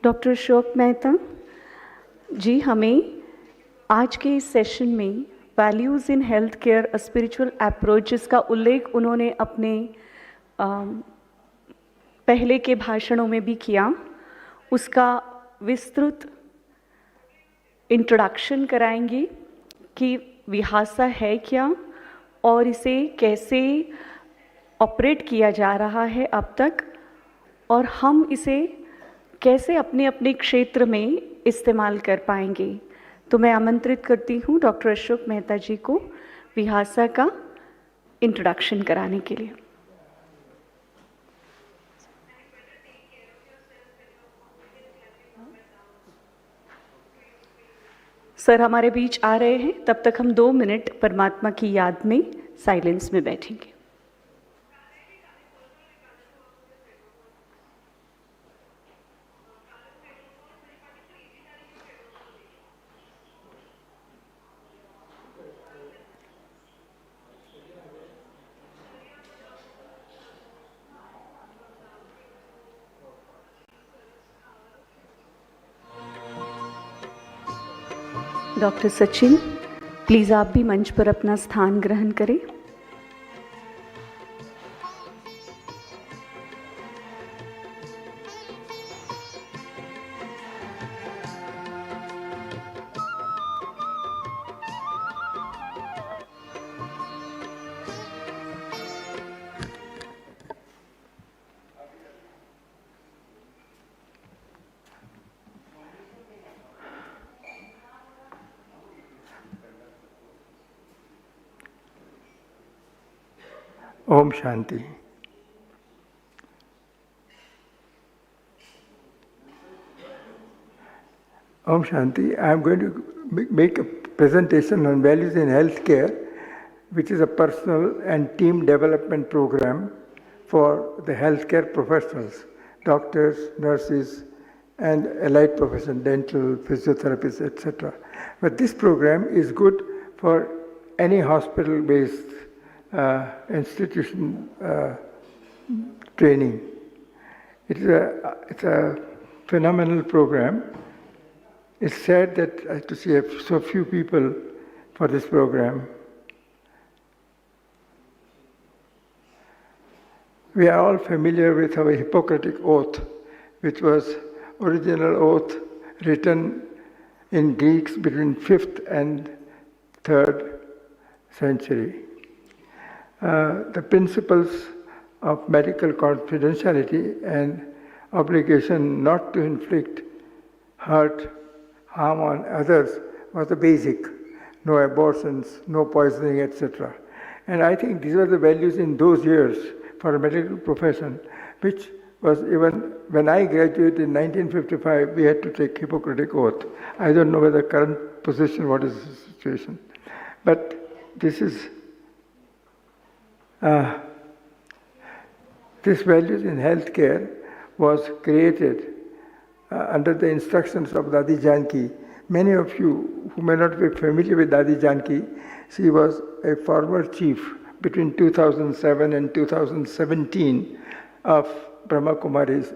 Doctor Ashok Mehta जी हमें आज के इस सेशन में values in health care a spiritual approach जिसका उल्लेख उन्होंने अपने पहले के भाषणों में भी किया, उसका विस्तृत इंट्रोडक्शन कराएंगे कि विहासा है क्या और इसे कैसे ऑपरेट किया जा रहा है अब तक, और हम इसे कैसे अपने अपने क्षेत्र में इस्तेमाल कर पाएंगे। तो मैं आमंत्रित करती हूँ डॉक्टर अशोक मेहता जी को विहासा का इंट्रोडक्शन कराने के लिए। सर हमारे बीच आ रहे हैं, तब तक हम 2 मिनट परमात्मा की याद में साइलेंस में बैठेंगे। डॉक्टर सचिन, प्लीज़ आप भी मंच पर अपना स्थान ग्रहण करें। Om Shanti. Om Shanti. I am going to make a presentation on values in healthcare, which is a personal and team development program for the healthcare professionals, doctors, nurses, and allied profession, dental, physiotherapists, etc. But this program is good for any hospital-based institution training. It's a phenomenal program. It's sad that I have to see so few people for this program. We are all familiar with our Hippocratic Oath, which was original oath written in Greeks between 5th and 3rd century. The principles of medical confidentiality and obligation not to inflict hurt, harm on others was the basic. No abortions, no poisoning, etc. And I think these were the values in those years for a medical profession, which was even when I graduated in 1955, we had to take Hippocratic Oath. I don't know whether current position, what is the situation. But this is this values in healthcare was created under the instructions of Dadi Janki. Many of you who may not be familiar with Dadi Janki, she was a former chief between 2007 and 2017 of Brahmakumaris.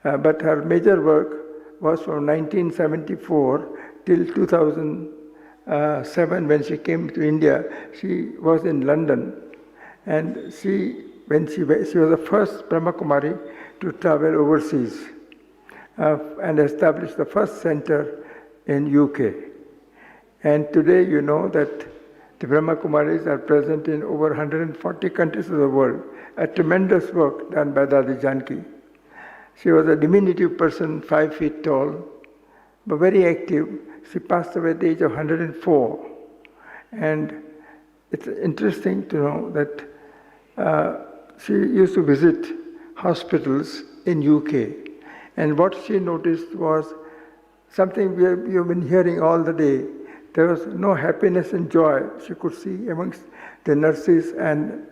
But her major work was from 1974 till 2007 when she came to India. She was in London. And she was the first Brahmakumari to travel overseas and establish the first center in UK. And today you know that the Brahmakumaris are present in over 140 countries of the world. A tremendous work done by Dadi Janki. She was a diminutive person, 5 feet tall, but very active. She passed away at the age of 104. And it's interesting to know that she used to visit hospitals in UK. And what she noticed was something you've been hearing all the day. There was no happiness and joy she could see amongst the nurses and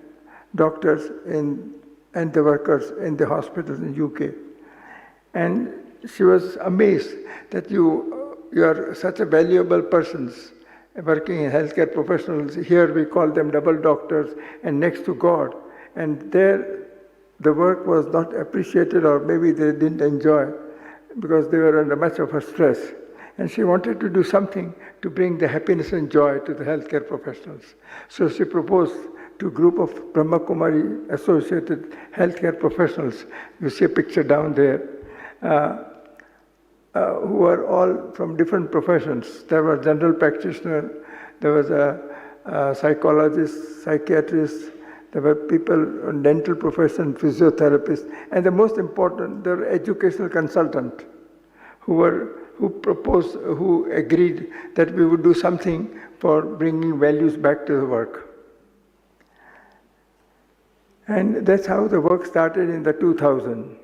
doctors and the workers in the hospitals in UK. And she was amazed that you are such a valuable persons working in healthcare professionals. Here we call them double doctors and next to God. And there the work was not appreciated or maybe they didn't enjoy. because they were under much of a stress. And she wanted to do something to bring the happiness and joy to the healthcare professionals. So she proposed to a group of Brahma Kumari associated healthcare professionals. You see a picture down there, who are all from different professions. There were general practitioners, there was a psychologist, psychiatrist, there were people in dental profession, physiotherapists, and the most important, there were educational consultants who agreed that we would do something for bringing values back to the work. And that's how the work started in the 2000.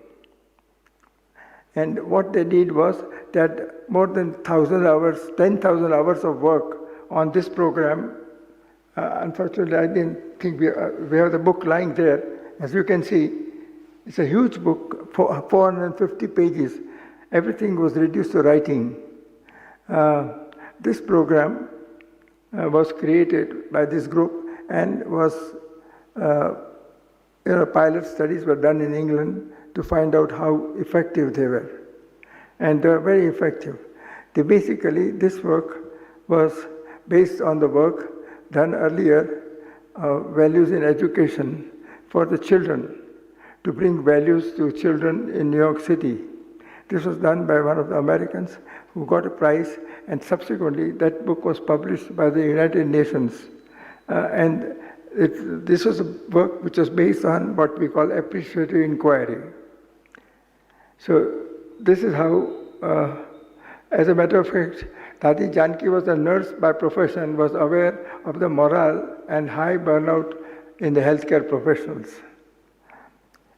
And what they did was that more than 1,000 hours, 10,000 hours of work on this program. Unfortunately, I didn't think we have the book lying there. As you can see, it's a huge book, 450 pages. Everything was reduced to writing. This program was created by this group and was, pilot studies were done in England to find out how effective they were. And they were very effective. This work was based on the work done earlier, values in education for the children, to bring values to children in New York City. This was done by one of the Americans who got a prize, and subsequently that book was published by the United Nations. This was a work which was based on what we call appreciative inquiry. So this is how, as a matter of fact, Dadi Janki was a nurse by profession, was aware of the morale and high burnout in the healthcare professionals.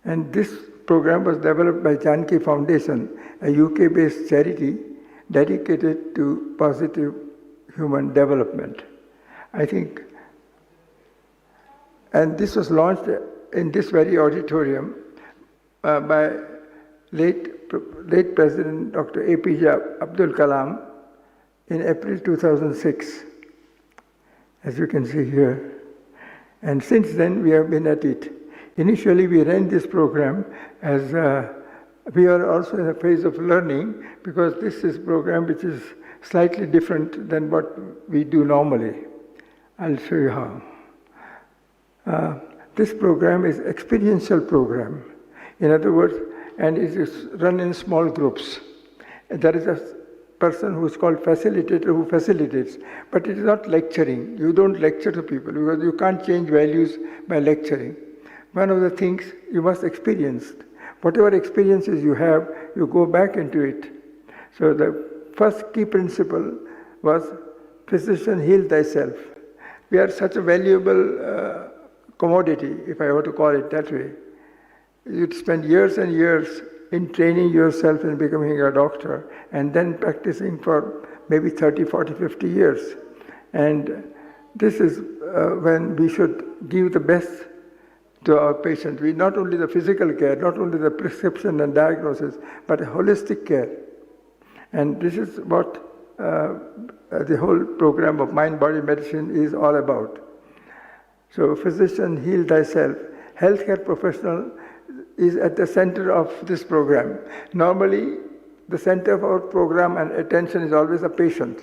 And this program was developed by Janki Foundation, a UK-based charity dedicated to positive human development. I think, and this was launched in this very auditorium by late President Dr. APJ Abdul Kalam in April 2006, as you can see here. And since then, we have been at it. Initially, we ran this program as we are also in a phase of learning, because this is a program which is slightly different than what we do normally. I'll show you how. This program is experiential program. In other words, and it is run in small groups. And there is a person who is called facilitator who facilitates, but it is not lecturing. You don't lecture to people because you can't change values by lecturing. One of the things you must experience. Whatever experiences you have, you go back into it. So the first key principle was physician, heal thyself. We are such a valuable commodity, if I were to call it that way. You'd spend years and years in training yourself in becoming a doctor, and then practicing for maybe 30, 40, 50 years. And this is when we should give the best to our patients. We not only the physical care, not only the prescription and diagnosis, but holistic care. And this is what the whole program of mind-body medicine is all about. So physician, heal thyself. Healthcare professional is at the center of this program. Normally, the center of our program and attention is always the patient.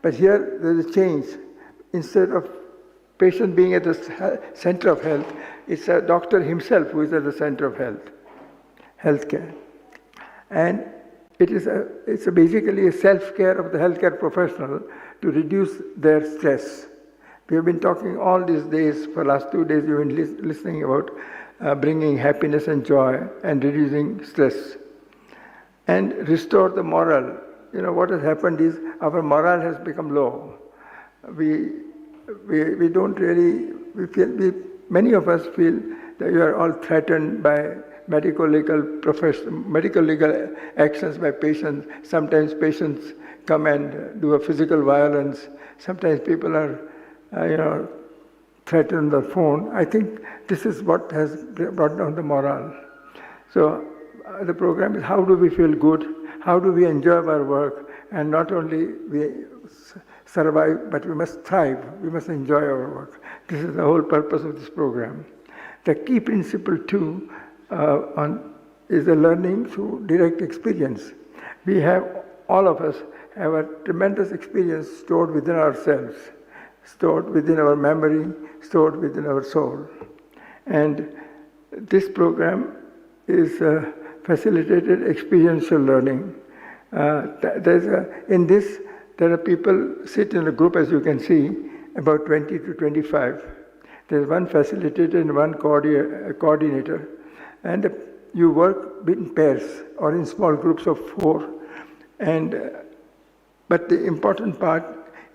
But here, there is a change. Instead of patient being at the center of health, it's a doctor himself who is at the center of healthcare. And it's basically a self-care of the healthcare professional to reduce their stress. We have been talking all these days, for the last 2 days, you've been listening about bringing happiness and joy and reducing stress. And restore the morale. What has happened is our morale has become low. We don't really, many of us feel that we are all threatened by medical legal actions by patients. Sometimes patients come and do a physical violence. Sometimes people are, threatened on the phone. I think this is what has brought down the morale. So the program is how do we feel good? How do we enjoy our work? And not only we survive, but we must thrive. We must enjoy our work. This is the whole purpose of this program. The key principle too, on is a learning through direct experience. We have, all of us, have a tremendous experience stored within ourselves, stored within our memory, stored within our soul. And this program is facilitated experiential learning. In this, there are people sit in a group, as you can see, about 20 to 25. There's one facilitator and one coordinator. And you work in pairs or in small groups of 4. But the important part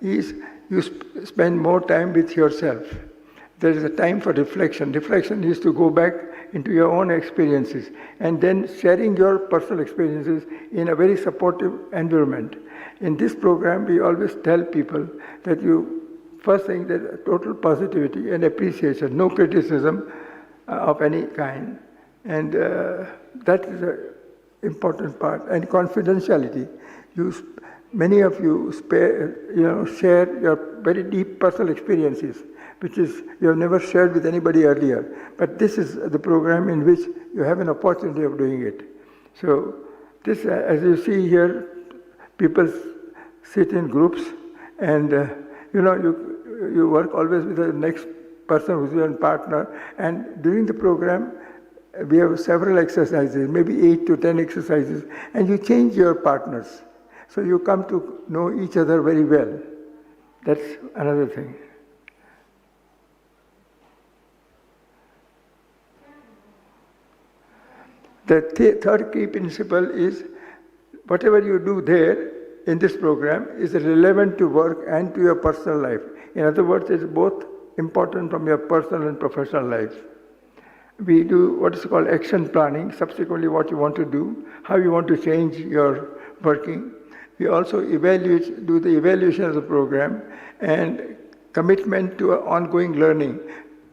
is you spend more time with yourself. There is a time for reflection. Reflection is to go back into your own experiences and then sharing your personal experiences in a very supportive environment. In this program, we always tell people that first thing, that total positivity and appreciation, no criticism of any kind. And that is an important part. And confidentiality. Many of you share your very deep personal experiences, which is you have never shared with anybody earlier. But this is the program in which you have an opportunity of doing it. So this, as you see here, people sit in groups, and you work always with the next person who's your partner. And during the program, we have several exercises, maybe 8 to 10 exercises, and you change your partners. So you come to know each other very well. That's another thing. The third key principle is whatever you do there in this program is relevant to work and to your personal life. In other words, it's both important from your personal and professional life. We do what is called action planning, subsequently what you want to do, how you want to change your working. We also do the evaluation of the program and commitment to ongoing learning.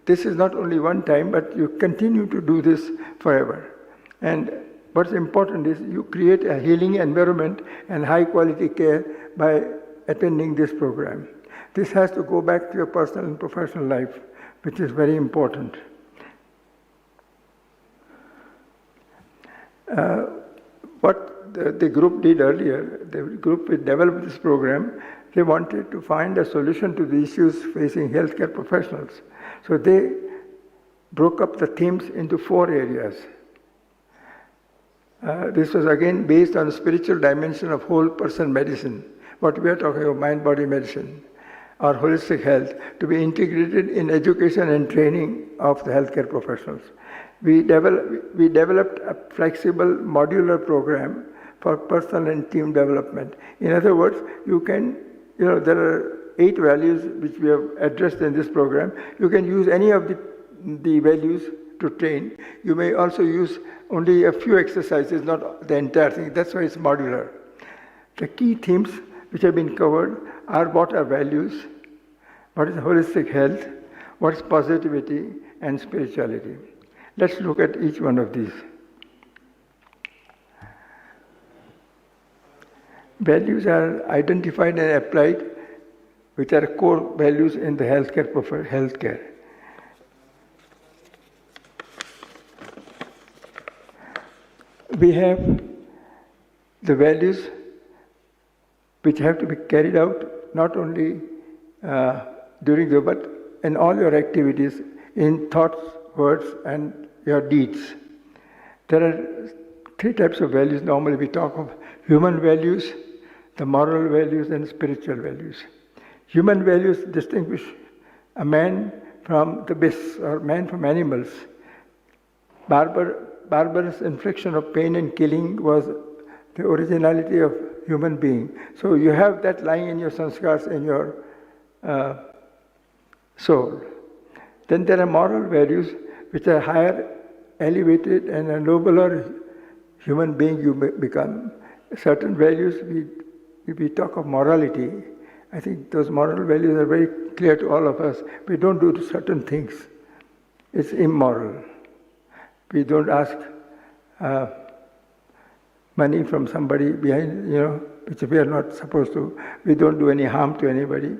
This is not only one time, but you continue to do this forever. And what's important is you create a healing environment and high quality care by attending this program. This has to go back to your personal and professional life, which is very important. What the group did earlier, the group which developed this program, they wanted to find a solution to the issues facing healthcare professionals. So they broke up the themes into 4 areas. This was again based on the spiritual dimension of whole person medicine, what we are talking about, mind-body medicine, or holistic health, to be integrated in education and training of the healthcare professionals. We developed a flexible modular program for personal and team development. In other words, there are 8 values which we have addressed in this program. You can use any of the values to train. You may also use only a few exercises, not the entire thing. That's why it's modular. The key themes which have been covered are what are values, what is holistic health, what is positivity, and spirituality. Let's look at each one of these. Values are identified and applied, which are core values in the healthcare. We have the values which have to be carried out not only during but in all your activities, in thoughts, words, and your deeds. There are 3 types of values. Normally we talk of human values, the moral values, and spiritual values. Human values distinguish a man from the beasts or man from animals. Barbarous infliction of pain and killing was the originality of human being. So you have that lying in your sanskars, in your soul. Then there are moral values which are higher, elevated, and a nobler human being you become. Certain values, we talk of morality. I think those moral values are very clear to all of us. We don't do certain things. It's immoral. We don't ask money from somebody behind, which we are not supposed to. We don't do any harm to anybody.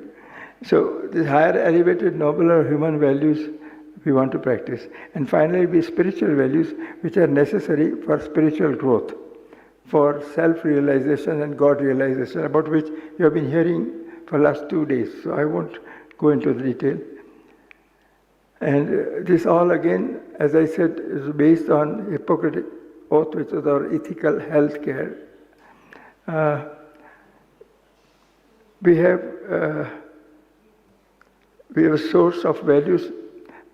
So these higher, elevated, nobler human values we want to practice. And finally, be spiritual values which are necessary for spiritual growth, for self-realization and God-realization, about which you have been hearing for the last 2 days. So I won't go into the detail. And this all again, as I said, is based on Hippocratic Oath, which is our ethical health care. We have a source of values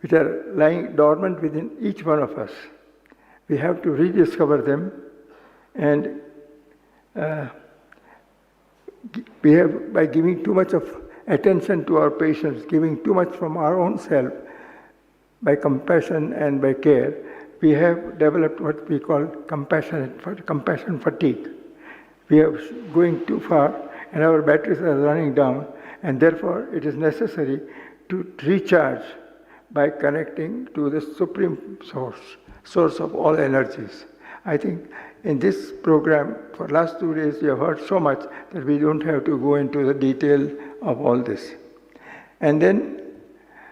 which are lying dormant within each one of us. We have to rediscover them, and we have, by giving too much of attention to our patients, giving too much from our own self, by compassion and by care, we have developed what we call compassion fatigue. We are going too far and our batteries are running down, and therefore it is necessary to recharge by connecting to the supreme source of all energies. I think in this program, for last 2 days, you have heard so much that we don't have to go into the detail of all this. And then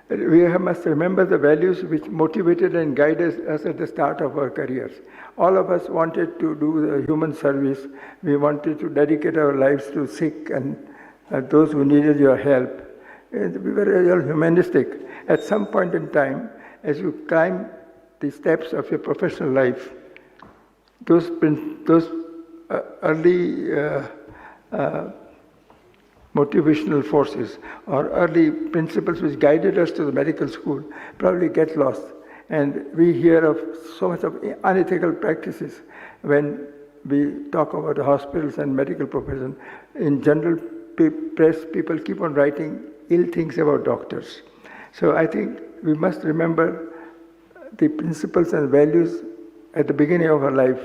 we must remember the values which motivated and guided us at the start of our careers. All of us wanted to do the human service. We wanted to dedicate our lives to sick and those who needed your help. And we were real humanistic. At some point in time, as you climb the steps of your professional life, those early motivational forces or early principles which guided us to the medical school probably get lost. And we hear of so much of unethical practices when we talk about the hospitals and medical profession. In general press, people keep on writing ill things about doctors. So I think we must remember the principles and values at the beginning of our life,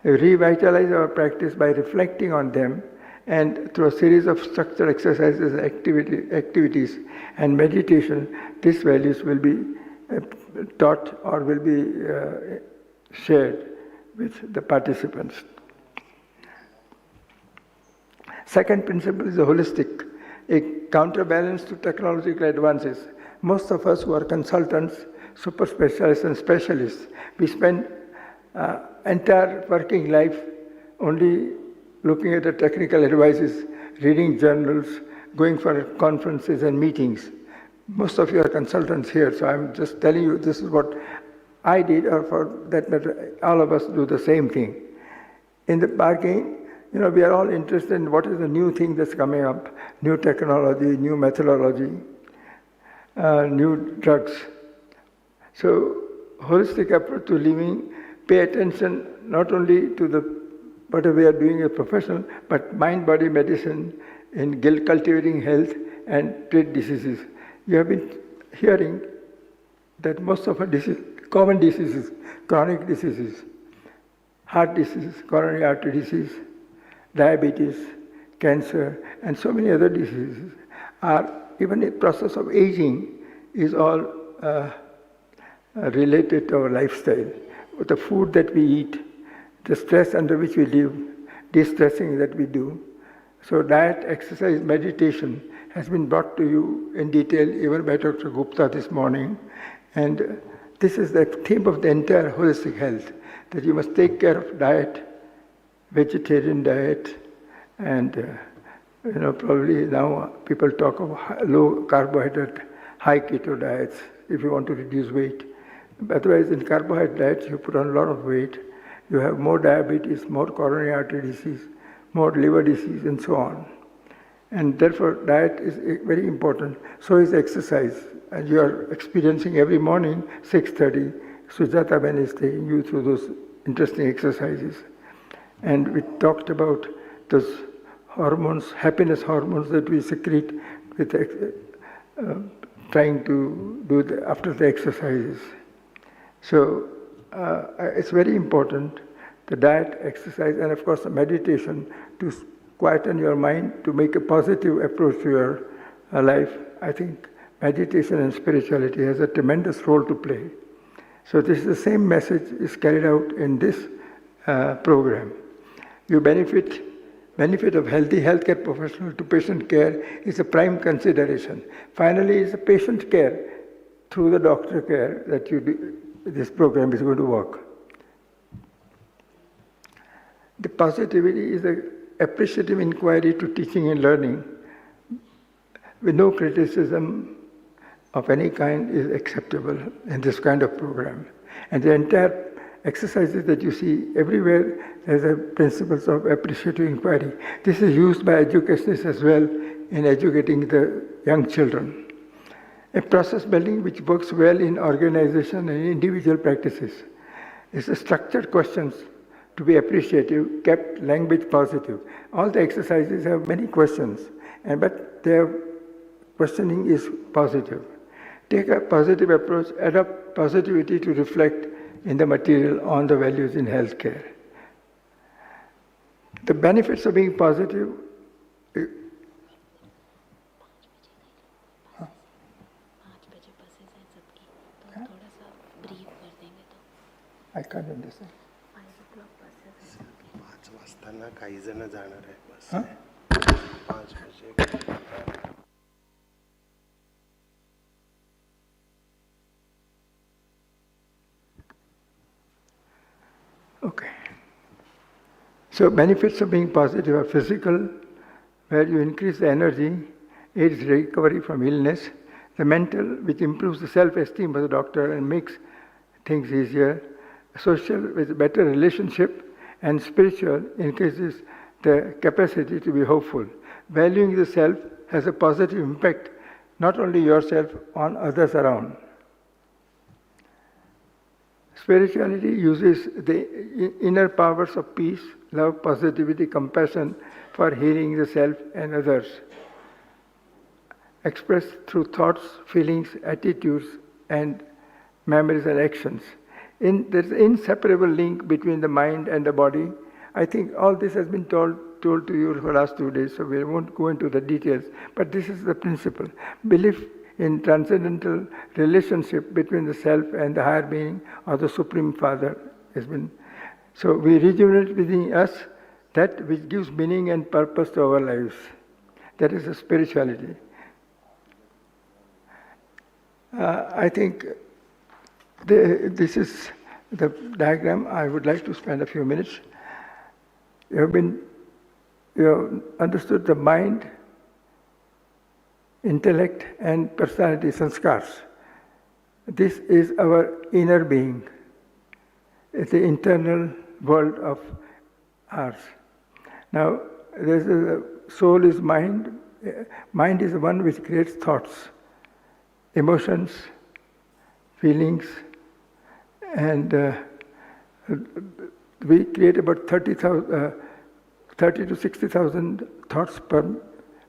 revitalize our practice by reflecting on them, and through a series of structured exercises, activities, and meditation, these values will be taught or will be shared with the participants. Second principle is the holistic, a counterbalance to technological advances. Most of us who are consultants, super specialists and specialists, we spend entire working life only looking at the technical advices, reading journals, going for conferences and meetings. Most of you are consultants here, so I'm just telling you this is what I did, or for that matter, all of us do the same thing. In the bargain, we are all interested in what is the new thing that's coming up, new technology, new methodology, new drugs. So, holistic approach to living, pay attention not only to what we are doing as professional, but mind-body medicine in cultivating health and treat diseases. You have been hearing that most of our common diseases, chronic diseases, heart disease, coronary artery disease, diabetes, cancer, and so many other diseases are, even the process of aging is all related to our lifestyle, with the food that we eat, the stress under which we live, de-stressing that we do. So diet, exercise, meditation has been brought to you in detail even by Dr. Gupta this morning. And this is the theme of the entire holistic health, that you must take care of diet, vegetarian diet, and probably now people talk of low carbohydrate, high keto diets if you want to reduce weight. Otherwise, in carbohydrate diets, you put on a lot of weight. You have more diabetes, more coronary artery disease, more liver disease, and so on. And therefore, diet is very important. So is exercise. And you are experiencing every morning, 6:30, Sujata Ben is taking you through those interesting exercises. And we talked about those hormones, happiness hormones that we secrete with trying to do after the exercises. So it's very important, the diet, exercise, and of course the meditation, to quieten your mind, to make a positive approach to your life. I think meditation and spirituality has a tremendous role to play. So this is the same message is carried out in this program. You benefit of healthy healthcare professional to patient care is a prime consideration. Finally, is the patient care. through the doctor care that you do, this program is going to work. The positivity is an appreciative inquiry to teaching and learning with no criticism of any kind is acceptable in this kind of program. And the entire exercises that you see everywhere, there's a principles of appreciative inquiry. This is used by educationists as well in educating the young children. A process building which works well in organization and individual practices. It's a structured questions to be appreciative, kept language positive. All the exercises have many questions, but their questioning is positive. Take a positive approach, adopt positivity to reflect in the material on the values in healthcare. The benefits of being positive. I can't understand. 5 वाजताना काही जण जाणार आहे बस. 5 वाजे. Okay. So benefits of being positive are physical, where you increase the energy, aids recovery from illness. The mental, which improves the self-esteem of the doctor and makes things easier. Social, with better relationship. And spiritual, increases the capacity to be hopeful. Valuing the self has a positive impact, not only yourself, on others around. Spirituality uses the inner powers of peace, love, positivity, compassion for healing the self and others, expressed through thoughts, feelings, attitudes, and memories and actions. There's an inseparable link between the mind and the body. I think all this has been told to you for the last 2 days, so we won't go into the details, but this is the principle. Belief in transcendental relationship between the self and the higher being or the Supreme Father has been. So we rejuvenate within us that which gives meaning and purpose to our lives. That is the spirituality. I think this is the diagram. I would like to spend a few minutes. You have understood the mind, intellect, and personality, sanskars. This is our inner being. It's the internal world of ours. Now, soul is mind. Mind is the one which creates thoughts, emotions, feelings, and we create about 30 to 60,000 thoughts per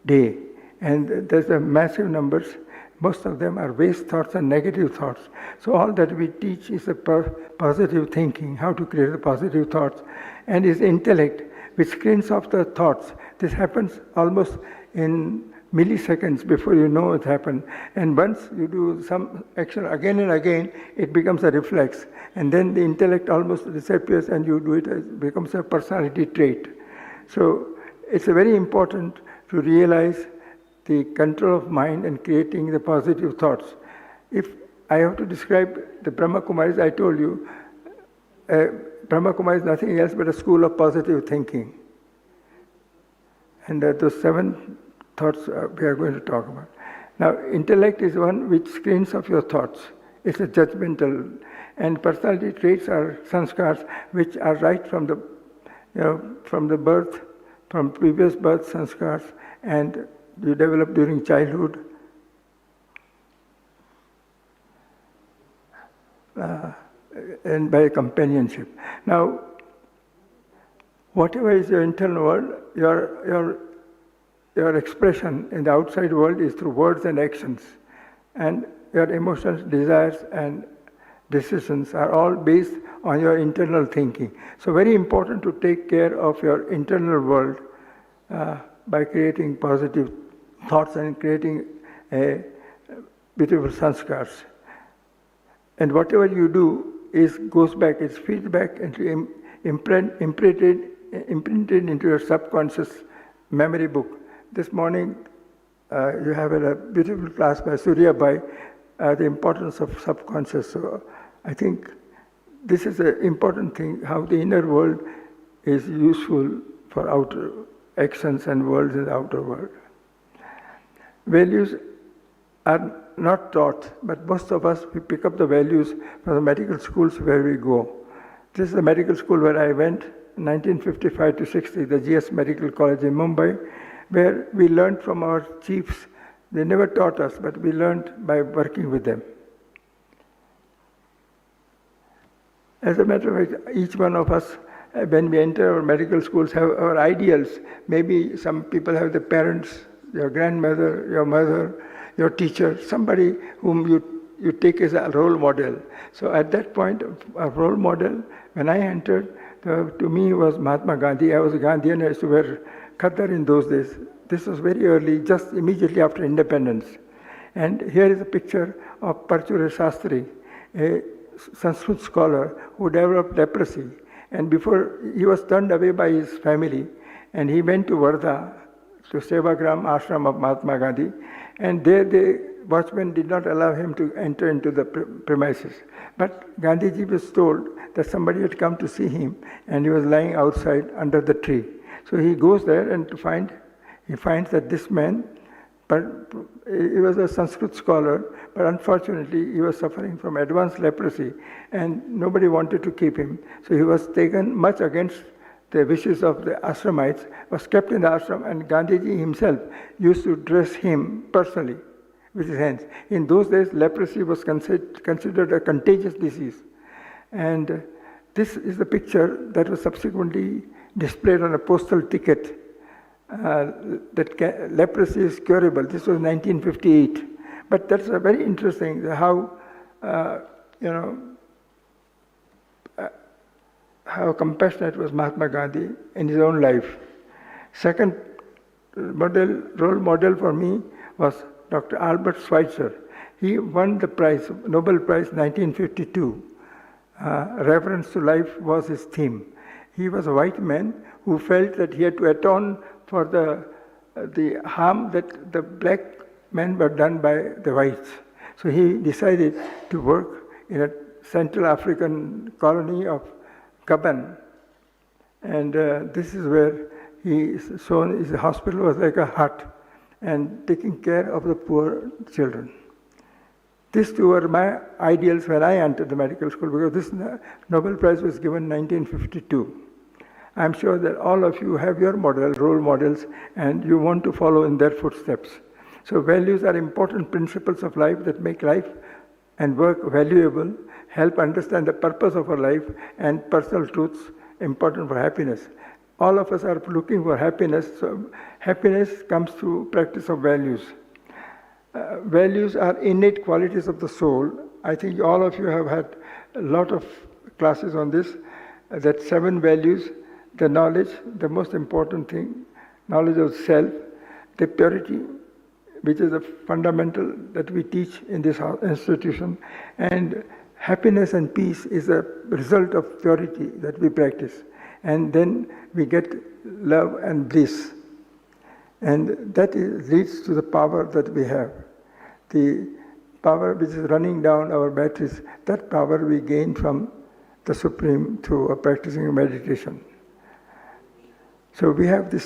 day. And there's a massive numbers. Most of them are waste thoughts and negative thoughts. So all that we teach is a positive thinking, how to create the positive thoughts. And is intellect, which screens off the thoughts. This happens almost in milliseconds before you know it happened. And once you do some action again and again, it becomes a reflex. And then the intellect almost disappears and you do it, it becomes a personality trait. So it's very important to realize the control of mind and creating the positive thoughts. If I have to describe the Brahmakumaris, I told you, Brahmakumaris is nothing else but a school of positive thinking. And those 7 thoughts we are going to talk about. Now, intellect is one which screens off your thoughts. It's a judgmental. And personality traits are sanskars, which are right from the birth, from previous birth sanskars, and you develop during childhood. And by companionship. Now, whatever is your internal world, your expression in the outside world is through words and actions. And your emotions, desires, and decisions are all based on your internal thinking. So very important to take care of your internal world by creating positive thoughts and creating a beautiful sanskars. And whatever you do goes back, it's feedback into imprinted into your subconscious memory book. This morning, you have a beautiful class by Surya Bhai. the importance of subconscious. So I think this is an important thing, how the inner world is useful for outer actions and worlds in the outer world. Values are not taught, but most of us, we pick up the values from the medical schools where we go. This is the medical school where I went, 1955 to 60, the GS Medical College in Mumbai, where we learned from our chiefs. They never taught us, but we learned by working with them. As a matter of fact, each one of us, when we enter our medical schools, have our ideals. Maybe some people have the parents, your grandmother, your mother, your teacher, somebody whom you take as a role model. So at that point, a role model, when I entered, to me was Mahatma Gandhi. I was a Gandhian, I used to wear khatar in those days. This was very early, just immediately after independence. And here is a picture of Parchure Shastri, a Sanskrit scholar who developed leprosy. And before, he was turned away by his family, and he went to Wardha, to Sevagram ashram of Mahatma Gandhi, and there the watchman did not allow him to enter into the premises. But Gandhiji was told that somebody had come to see him, and he was lying outside under the tree. So he goes there, and he finds that this man, he was a Sanskrit scholar, but unfortunately he was suffering from advanced leprosy, and nobody wanted to keep him. So he was taken much against the wishes of the ashramites, was kept in the ashram, and Gandhiji himself used to dress him personally with his hands. In those days, leprosy was considered a contagious disease. And this is the picture that was subsequently displayed on a postal ticket, that leprosy is curable. This was 1958. But that's a very interesting, how, how compassionate was Mahatma Gandhi in his own life. Second role model for me was Dr. Albert Schweitzer. He won the prize, Nobel Prize 1952. Reverence to life was his theme. He was a white man who felt that he had to atone for the harm that the black men were done by the whites. So he decided to work in a Central African colony of Gabon. And this is where he is shown, his hospital was like a hut, and taking care of the poor children. These two were my ideals when I entered the medical school, because this Nobel Prize was given in 1952. I'm sure that all of you have your role models, and you want to follow in their footsteps. So values are important principles of life that make life and work valuable, help understand the purpose of our life, and personal truths important for happiness. All of us are looking for happiness, so happiness comes through practice of values. Values are innate qualities of the soul. I think all of you have had a lot of classes on this, that 7 values: the knowledge, the most important thing, knowledge of self, the purity, which is a fundamental that we teach in this institution, and happiness and peace is a result of purity that we practice. And then we get love and bliss. And that leads to the power that we have. The power which is running down our batteries, that power we gain from the Supreme through practicing meditation. So we have the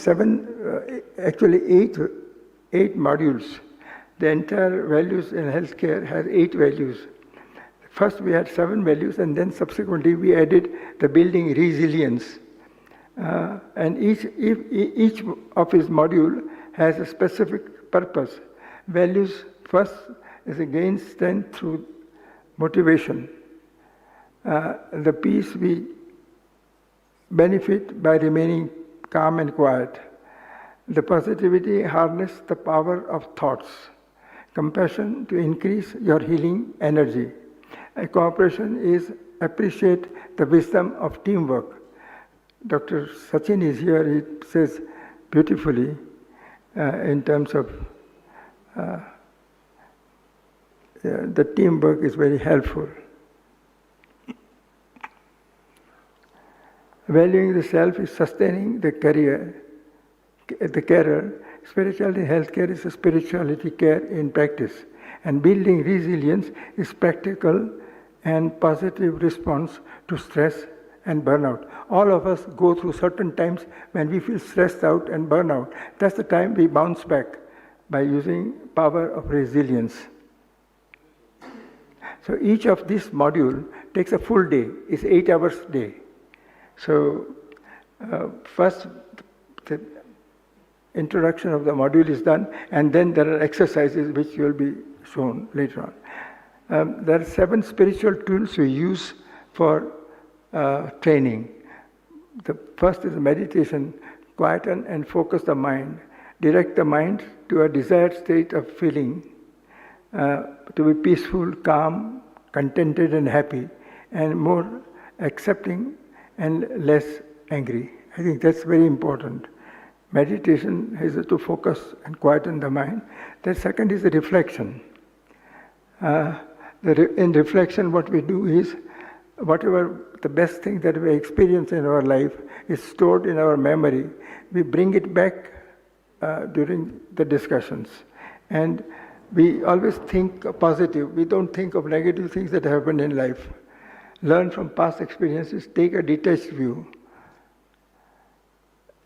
8 modules. The entire values in healthcare has 8 values. First we had 7 values, and then subsequently we added the building resilience. And each of his module has a specific purpose. Values first is to gain strength through motivation. The peace we benefit by remaining calm and quiet. The positivity harness the power of thoughts. Compassion to increase your healing energy. Cooperation is appreciate the wisdom of teamwork. Dr. Sachin is here, he says beautifully in terms of the teamwork is very helpful. Valuing the self is sustaining the career. Spirituality and healthcare is a spirituality care in practice. And building resilience is practical and positive response to stress and burnout. All of us go through certain times when we feel stressed out and burnout. That's the time we bounce back by using power of resilience. So each of this module takes a full day. It's 8 hours a day. So first the introduction of the module is done, and then there are exercises which will be shown later on. There are 7 spiritual tools we use for training. The first is meditation, quieten and focus the mind, direct the mind to a desired state of feeling, to be peaceful, calm, contented and happy, and more accepting and less angry. I think that's very important. Meditation is to focus and quieten the mind. The second is the reflection. In reflection, what we do is, whatever the best thing that we experience in our life is stored in our memory. We bring it back during the discussions. And we always think positive. We don't think of negative things that happen in life. Learn from past experiences, take a detached view.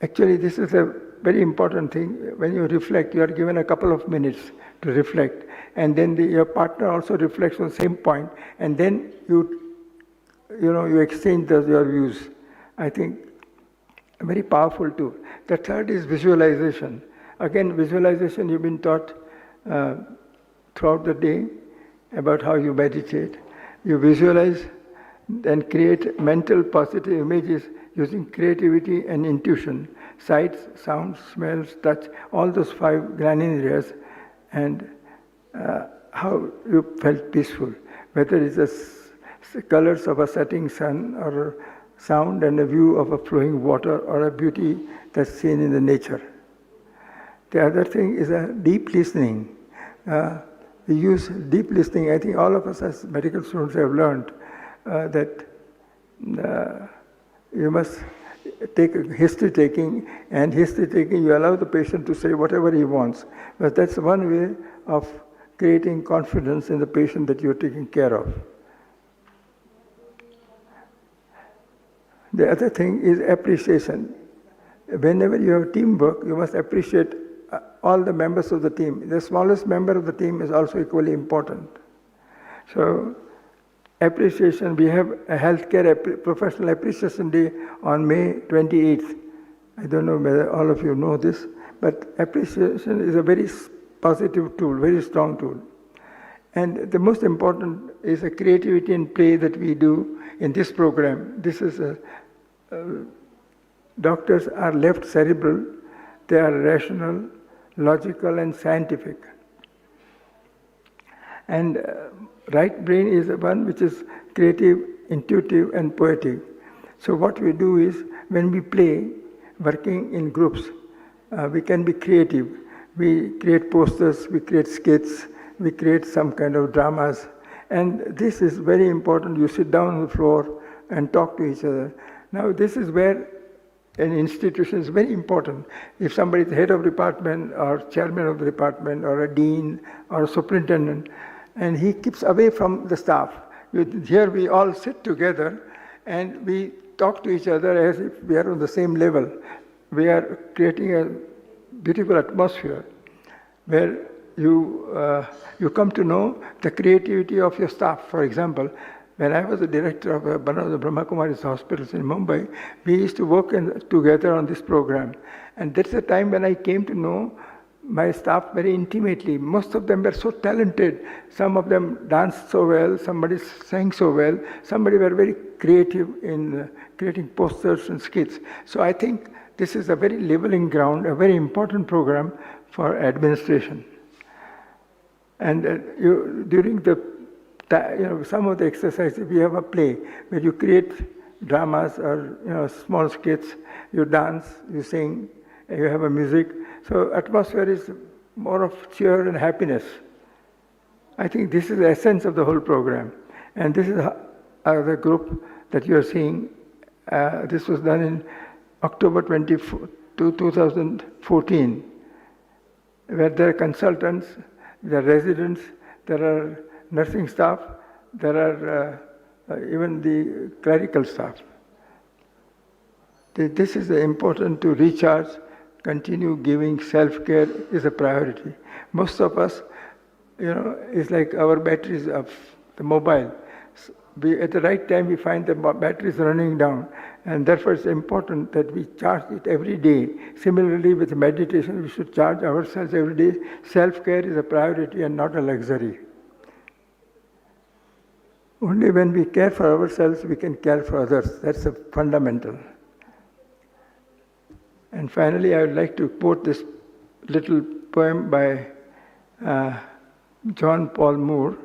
Actually, this is a very important thing. When you reflect, you are given a couple of minutes to reflect. And then your partner also reflects on the same point. And then you exchange your views. I think a very powerful tool. The third is visualization. Again, visualization you've been taught throughout the day about how you meditate. You visualize and create mental positive images using creativity and intuition, sights, sounds, smells, touch, all those 5 granularies, and how you felt peaceful. Whether it's the colors of a setting sun, or sound and a view of a flowing water, or a beauty that's seen in the nature. The other thing is a deep listening. We use deep listening. I think all of us as medical students have learned that you must take history taking, and history taking you allow the patient to say whatever he wants. But that's one way of creating confidence in the patient that you're taking care of. The other thing is appreciation. Whenever you have teamwork, you must appreciate all the members of the team. The smallest member of the team is also equally important. So, appreciation, we have a healthcare professional appreciation day on May 28th. I don't know whether all of you know this, but appreciation is a very positive tool, very strong tool. And the most important is the creativity and play that we do in this program. This is doctors are left cerebral, they are rational, logical and scientific. And right brain is the one which is creative, intuitive and poetic. So what we do is, when we play, working in groups, we can be creative. We create posters, we create skits, we create some kind of dramas. And this is very important. You sit down on the floor and talk to each other. Now this is where an institution is very important. If somebody is head of department or chairman of the department or a dean or a superintendent, and he keeps away from the staff. Here we all sit together and we talk to each other as if we are on the same level. We are creating a beautiful atmosphere where you come to know the creativity of your staff. For example, when I was the director of one of the brahmakumaris hospitals in Mumbai, we used to work together on this program. And that's the time when I came to know my staff very intimately. Most of them were so talented. Some of them danced so well, somebody sang so well, somebody were very creative in creating posters and skits. So I think this is a very leveling ground, a very important program for administration. And during some of the exercises, we have a play where you create dramas or small skits, you dance, you sing, you have a music. So atmosphere is more of cheer and happiness. I think this is the essence of the whole program. And this is the group that you are seeing. This was done in October 2014, where there are consultants, there are residents, there are nursing staff, there are even the clerical staff. This is important to recharge, continue giving. Self-care is a priority. Most of us, it's like our batteries of the mobile. At the right time, we find the battery is running down, and therefore it's important that we charge it every day. Similarly, with meditation, we should charge ourselves every day. Self-care is a priority and not a luxury. Only when we care for ourselves, we can care for others. That's a fundamental. And finally, I would like to quote this little poem by John Paul Moore.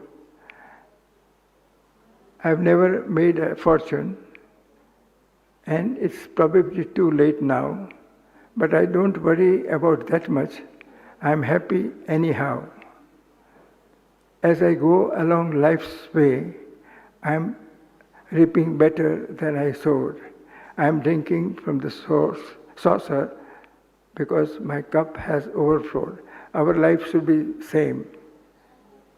I've never made a fortune, and it's probably too late now, but I don't worry about that much. I'm happy anyhow. As I go along life's way, I'm reaping better than I sowed. I'm drinking from the saucer because my cup has overflowed. Our life should be same.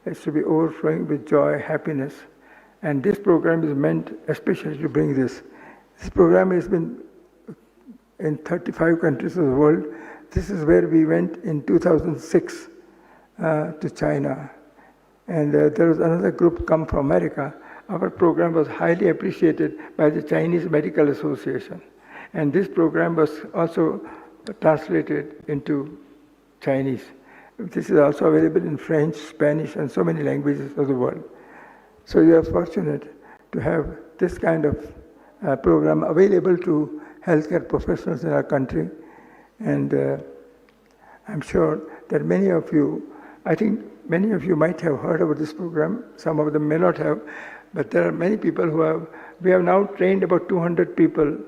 It should be overflowing with joy, happiness. And this program is meant especially to bring this. This program has been in 35 countries of the world. This is where we went in 2006 to China. And there was another group come from America. Our program was highly appreciated by the Chinese Medical Association. And this program was also translated into Chinese. This is also available in French, Spanish, and so many languages of the world. So you are fortunate to have this kind of program available to healthcare professionals in our country. And I'm sure that many of you, I think many of you might have heard about this program. Some of them may not have, but there are many people who have. We have now trained about 200 people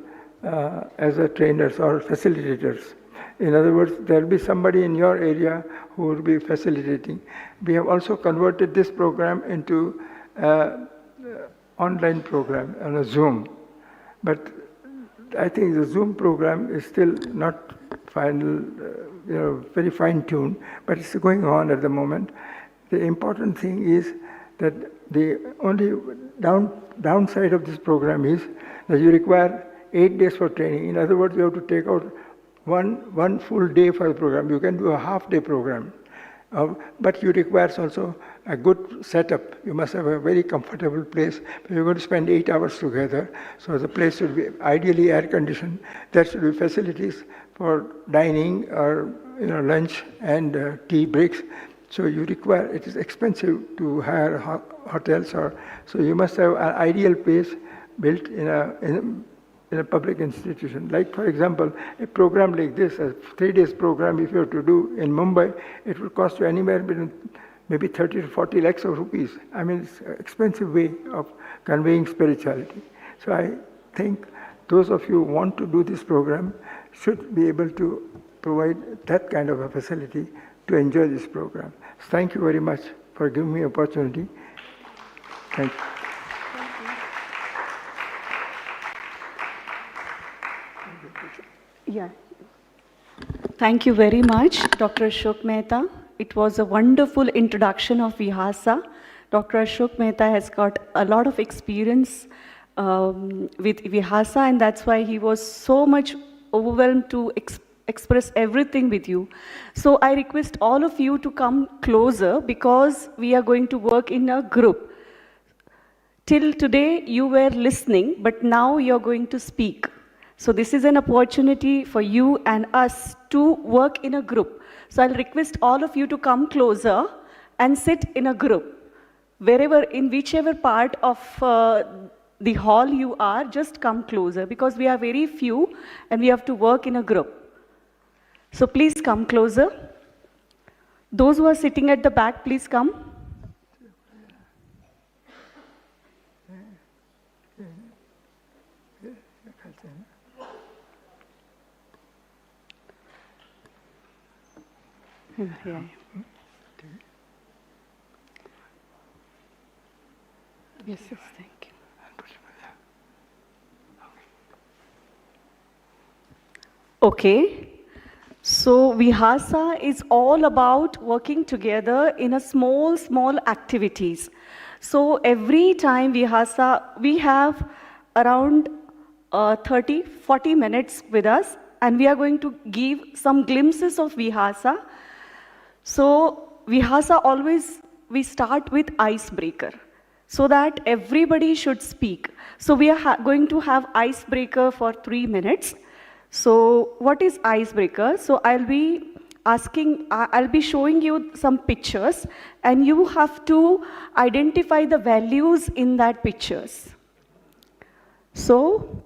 as trainers or facilitators. In other words, there will be somebody in your area who will be facilitating. We have also converted this program into online program on a Zoom. But I think the Zoom program is still not final, very fine-tuned, but it's going on at the moment. The important thing is that the only downside of this program is that you require 8 days for training. In other words, you have to take out one full day for the program. You can do a half-day program. But you require also a good setup. You must have a very comfortable place. You're going to spend 8 hours together. So the place should be ideally air-conditioned. There should be facilities for dining or lunch and tea breaks. So you require, it is expensive to hire hotels, so you must have an ideal place built in a public institution. Like, for example, a program like this, a 3 days program, if you have to do in Mumbai, it will cost you anywhere between maybe 30 to 40 lakhs of rupees. I mean, it's an expensive way of conveying spirituality. So I think those of you who want to do this program should be able to provide that kind of a facility to enjoy this program. Thank you very much for giving me opportunity. Thank you. Yeah. Thank you very much, Dr. Ashok Mehta. It was a wonderful introduction of VIHASA. Dr. Ashok Mehta has got a lot of experience with VIHASA, and that's why he was so much overwhelmed to express everything with you. So I request all of you to come closer because we are going to work in a group. Till today you were listening, but now you're going to speak. So this is an opportunity for you and us to work in a group. So I'll request all of you to come closer and sit in a group. Wherever, in whichever part of the hall you are, just come closer because we are very few and we have to work in a group. So please come closer. Those who are sitting at the back, please come. Yeah. Yes, thank you. Okay. So VIHASA is all about working together in a small activities. So every time VIHASA, we have around 30-40 minutes with us, and we are going to give some glimpses of VIHASA. So VIHASA always, we start with icebreaker, so that everybody should speak. So we are going to have icebreaker for 3 minutes. So what is icebreaker? So I'll be showing you some pictures, and you have to identify the values in that pictures. So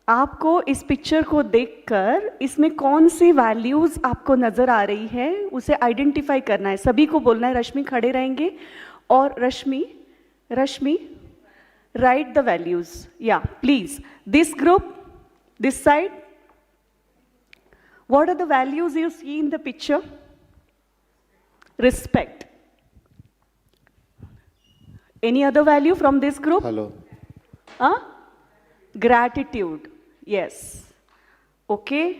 आपको इस picture को देखकर इसमें कौन सी values आपको नजर आ रही है उसे आइडेंटिफाई करना है. सभी को बोलना है. रश्मि खड़े रहेंगे और रश्मि write the values. Yeah, please. This group, this side. What are the values you see in the picture? Respect. Any other value from this group? Hello. Gratitude. Yes. Okay.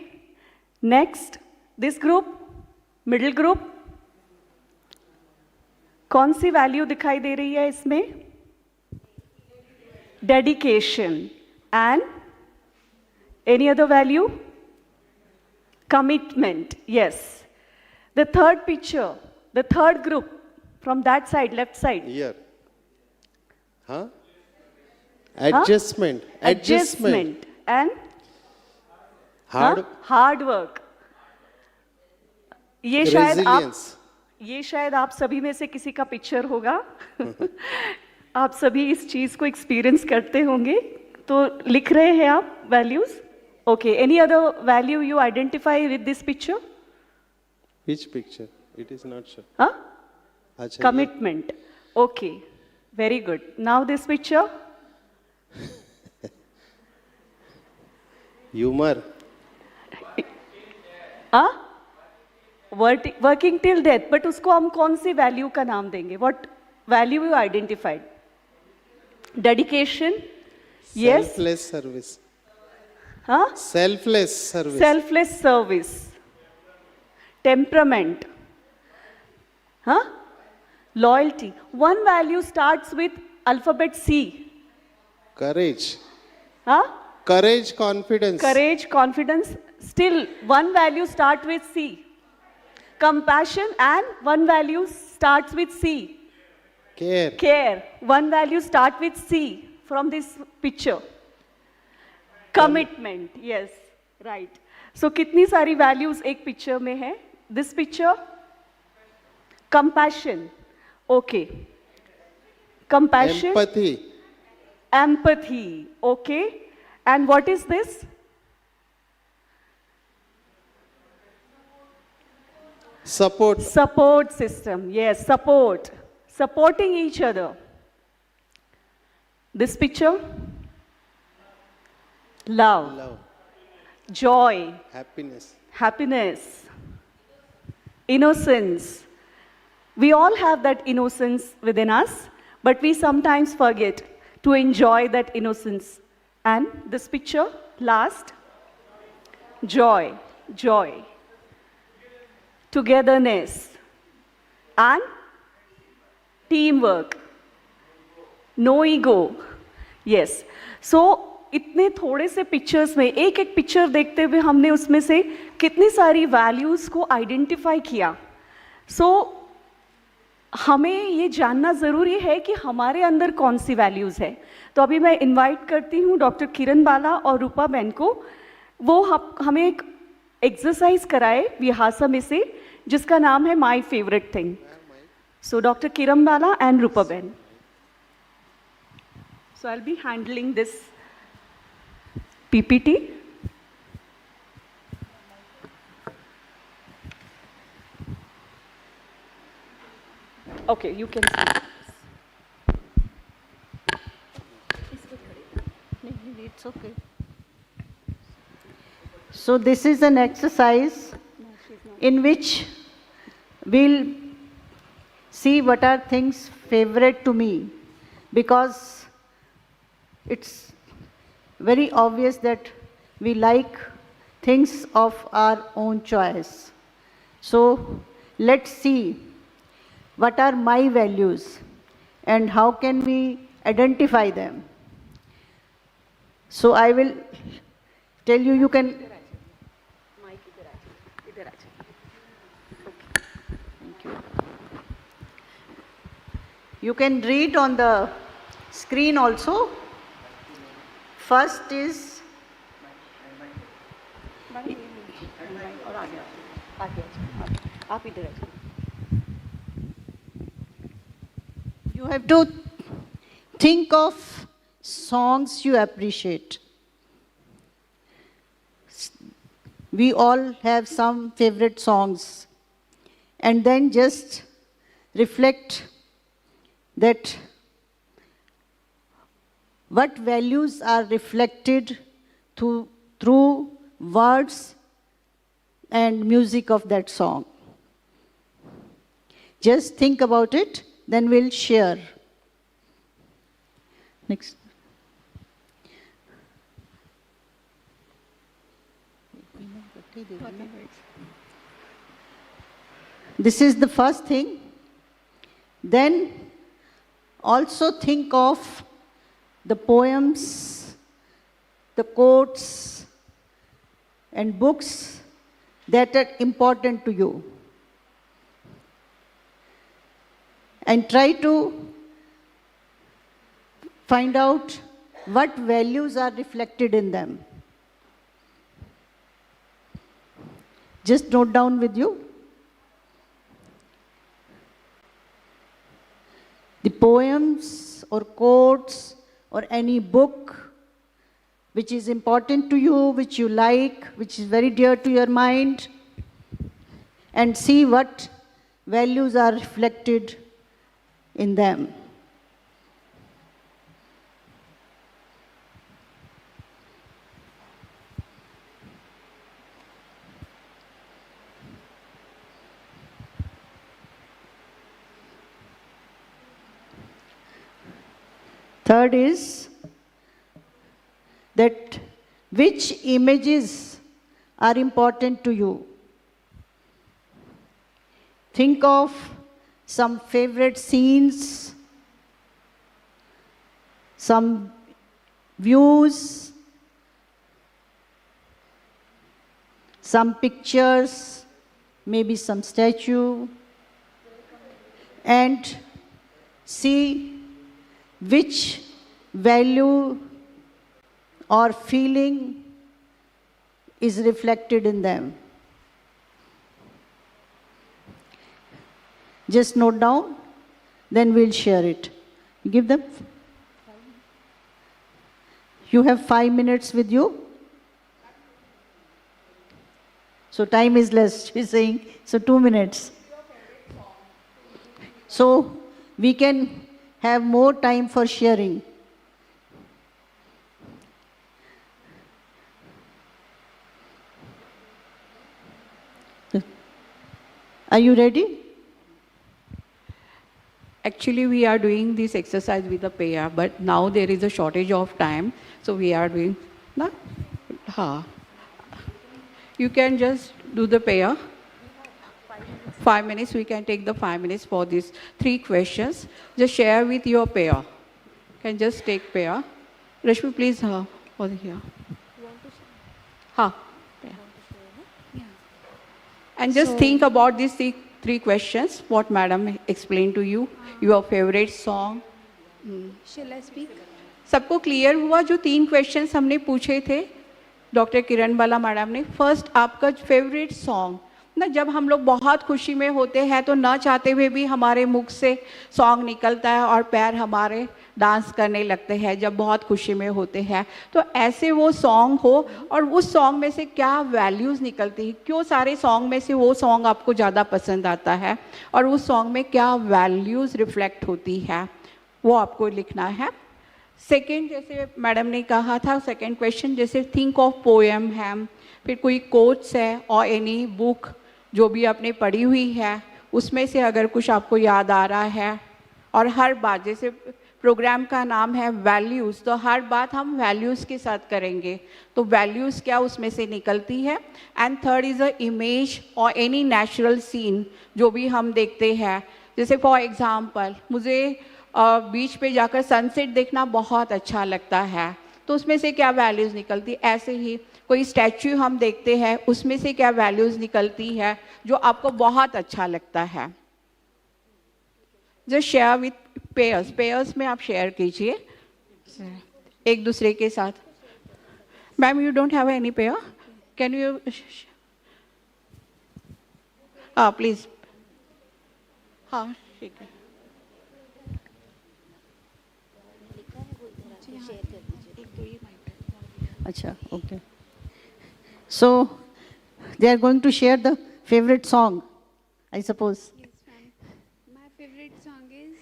Next, this group, middle group. कौन सी value दिखाई दे रही है इसमें? Dedication. And any other value? Commitment. Yes. The third picture, the third group from that side, left side. Here. Huh? Adjustment. Adjustment. And hard work. ये शायद आप सभी में से किसी का पिक्चर होगा. आप सभी इस चीज को एक्सपीरियंस करते होंगे. तो लिख रहे हैं आप values. Okay, any other value you identify with this picture? Which picture? It is not sure. Achha, commitment. Okay, very good. Now this picture? Humor. Working till death. But उसको हम कौन सी value का नाम देंगे? What value you identified? Dedication. Yes. Selfless service. Selfless service. Temperament. Loyalty. One value starts with alphabet C. Courage. Courage, confidence. Still, one value starts with C. Compassion, and one value starts with C. Care. One value starts with C from this picture. Commitment. Yes, right. So कितनी सारी values एक picture में है? This picture? Compassion. Okay. Compassion. Empathy. Okay. And what is this? Support system. Yes, support. Supporting each other. This picture? Love. Joy. Happiness. Innocence. We all have that innocence within us, but we sometimes forget to enjoy that innocence. And this picture, last, joy. Togetherness. And teamwork. No ego. Yes. So, इतने थोड़े से pictures में एक picture देखते हुए हमने उसमें से कितनी सारी वैल्यूज को आइडेंटिफाई किया. सो हमें ये जानना ज़रूरी है कि हमारे अंदर कौन सी वैल्यूज़ है. तो अभी मैं इनवाइट करती हूँ डॉक्टर किरण बाला और रूपा बहन को. वो हमें एक एक्सरसाइज कराए विहासा में से जिसका नाम है my favourite thing. So doctor Kiran Bala and Rupa बहन. So I will be handling this PPT. Okay, you can see. It's okay. So this is an exercise in which we'll see what are things favorite to me, because it's very obvious that we like things of our own choice. So let's see what are my values and how can we identify them. So I will tell you, you can. You can read on the screen also. First is you have to think of songs you appreciate. We all have some favorite songs, and then just reflect that what values are reflected through words and music of that song. Just think about it, then we'll share. Next. This is the first thing. Then also think of the poems, the quotes, and books that are important to you. And try to find out what values are reflected in them. Just note down with you. The poems or quotes or any book which is important to you, which you like, which is very dear to your mind, and see what values are reflected in them. Third is that which images are important to you. Think of some favorite scenes, some views, some pictures, maybe some statue, and see which value or feeling is reflected in them. Just note down, then we'll share it. Give them. You have 5 minutes with you. So time is less, she's saying. So 2 minutes. So we can have more time for sharing. Are you ready? Actually, we are doing this exercise with the pair, but now there is a shortage of time, so we are doing. Na? Ha. You can just do the pair. 5 minutes, we can take the 5 minutes for these 3 questions. Just share with your pair. Can just take pair. Rashmi, please, over here. Ha. Yeah. And just think about these 3 questions, what madam explained to you, your favorite song. Shall I speak? सबको clear हुआ जो 3 questions हमने पूछे थे doctor Kiran बाला madam ने? First, आपका favourite song ना, जब हम लोग बहुत खुशी में होते हैं तो ना चाहते हुए भी हमारे मुख से सॉन्ग निकलता है और पैर हमारे डांस करने लगते हैं जब बहुत खुशी में होते हैं। तो ऐसे वो सॉन्ग हो और उस सॉन्ग में से क्या वैल्यूज़ निकलती है, क्यों सारे सॉन्ग में से वो सॉन्ग आपको ज़्यादा पसंद आता है और उस सॉन्ग में क्या वैल्यूज़ रिफ्लेक्ट होती है, वो आपको लिखना है। सेकेंड, जैसे मैडम ने कहा था, सेकेंड क्वेश्चन जैसे थिंक ऑफ पोएम है, फिर कोई कोट्स है और एनी बुक जो भी आपने पढ़ी हुई है उसमें से अगर कुछ आपको याद आ रहा है, और हर बात जैसे प्रोग्राम का नाम है वैल्यूज़, तो हर बात हम वैल्यूज़ के साथ करेंगे। तो वैल्यूज़ क्या उसमें से निकलती है। And third is a image और एनी नेचुरल सीन जो भी हम देखते हैं। जैसे फॉर एग्जांपल मुझे बीच पे जाकर सनसेट देखना बहुत अच्छा लगता है, तो उसमें से क्या वैल्यूज़ निकलती। ऐसे ही कोई स्टैच्यू हम देखते हैं, उसमें से क्या वैल्यूज़ निकलती है जो आपको बहुत अच्छा लगता है। Just share with pairs, pairs में आप शेयर कीजिए एक दूसरे के साथ। Ma'am you don't have any pair, can you please. हाँ ठीक है। Acha, okay. So, they are going to share the favorite song, I suppose. Yes, ma'am. My favorite song is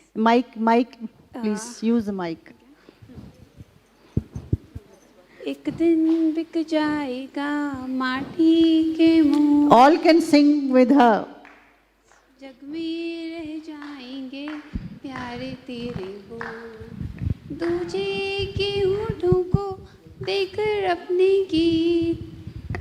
Mic, please use the mic. एक दिन बिक जाएगा माटी के मुंह, All can sing with her. जग में रह जाएंगे प्यारे तेरे बोल, दूजे के होठों को देकर अपने गीत,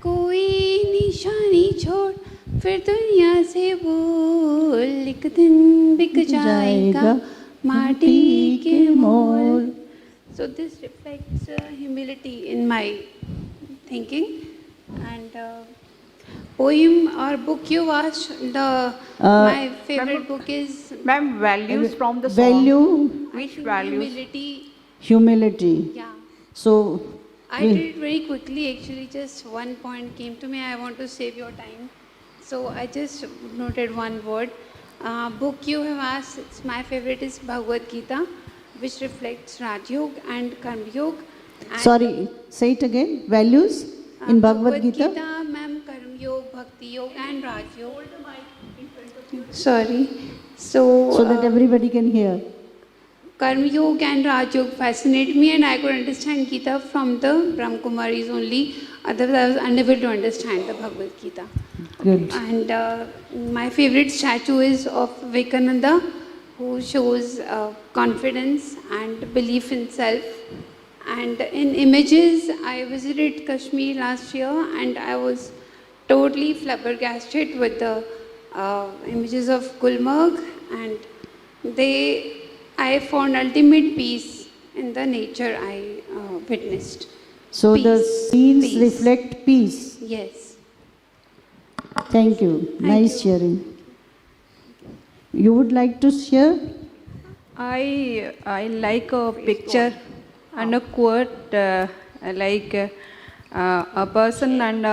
कोई निशानी छोड़ फिर दुनिया से बोल, एक दिन बिक जाएगा माटी के मोल. So this reflects humility in my thinking. And poem or book you watched, my favorite book is Ma'am, values from the song. Value, Which values? humility. humility. Yeah. So, I did it very quickly actually, just one point came to me. I want to save your time. So I just noted one word. Book you have asked, it's my favorite is Bhagavad Gita, which reflects Raj Yoga and Karma Yoga. sorry, say it again. Values in Bhagavad Gita. Ma'am, Karma Yoga, Bhakti Yoga and Raj Yoga. Sorry. So that everybody can hear. Karma Yoga and Raj Yoga fascinate me, and I could understand Gita from the Brahmakumaris only. Otherwise, I was unable to understand the Bhagavad Gita. Good. And my favorite statue is of Vivekananda, who shows confidence and belief in self. And in images, I visited Kashmir last year, and I was totally flabbergasted with the images of Gulmarg, and I found ultimate peace in the nature I witnessed. So the Peace. scenes Peace. reflect peace. Yes. Thank you. Nice you. sharing. You would like to share? I like a picture and a quote, like a person and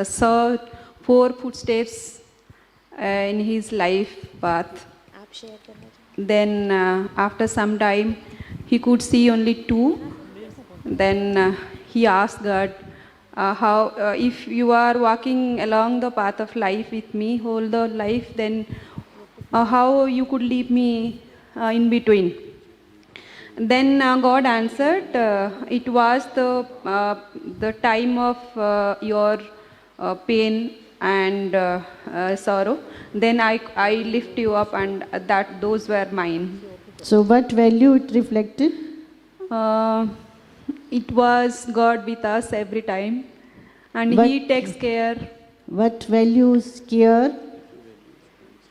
saw 4 footsteps in his life path. Then after some time he could see only 2. Then he asked God, how if you are walking along the path of life with me whole the life, then how you could leave me in between. Then God answered, it was the time of your pain and sorrow. Then I lift you up, and those were mine. So what value it reflected? It was God with us every time, and But He takes care. What values? Care?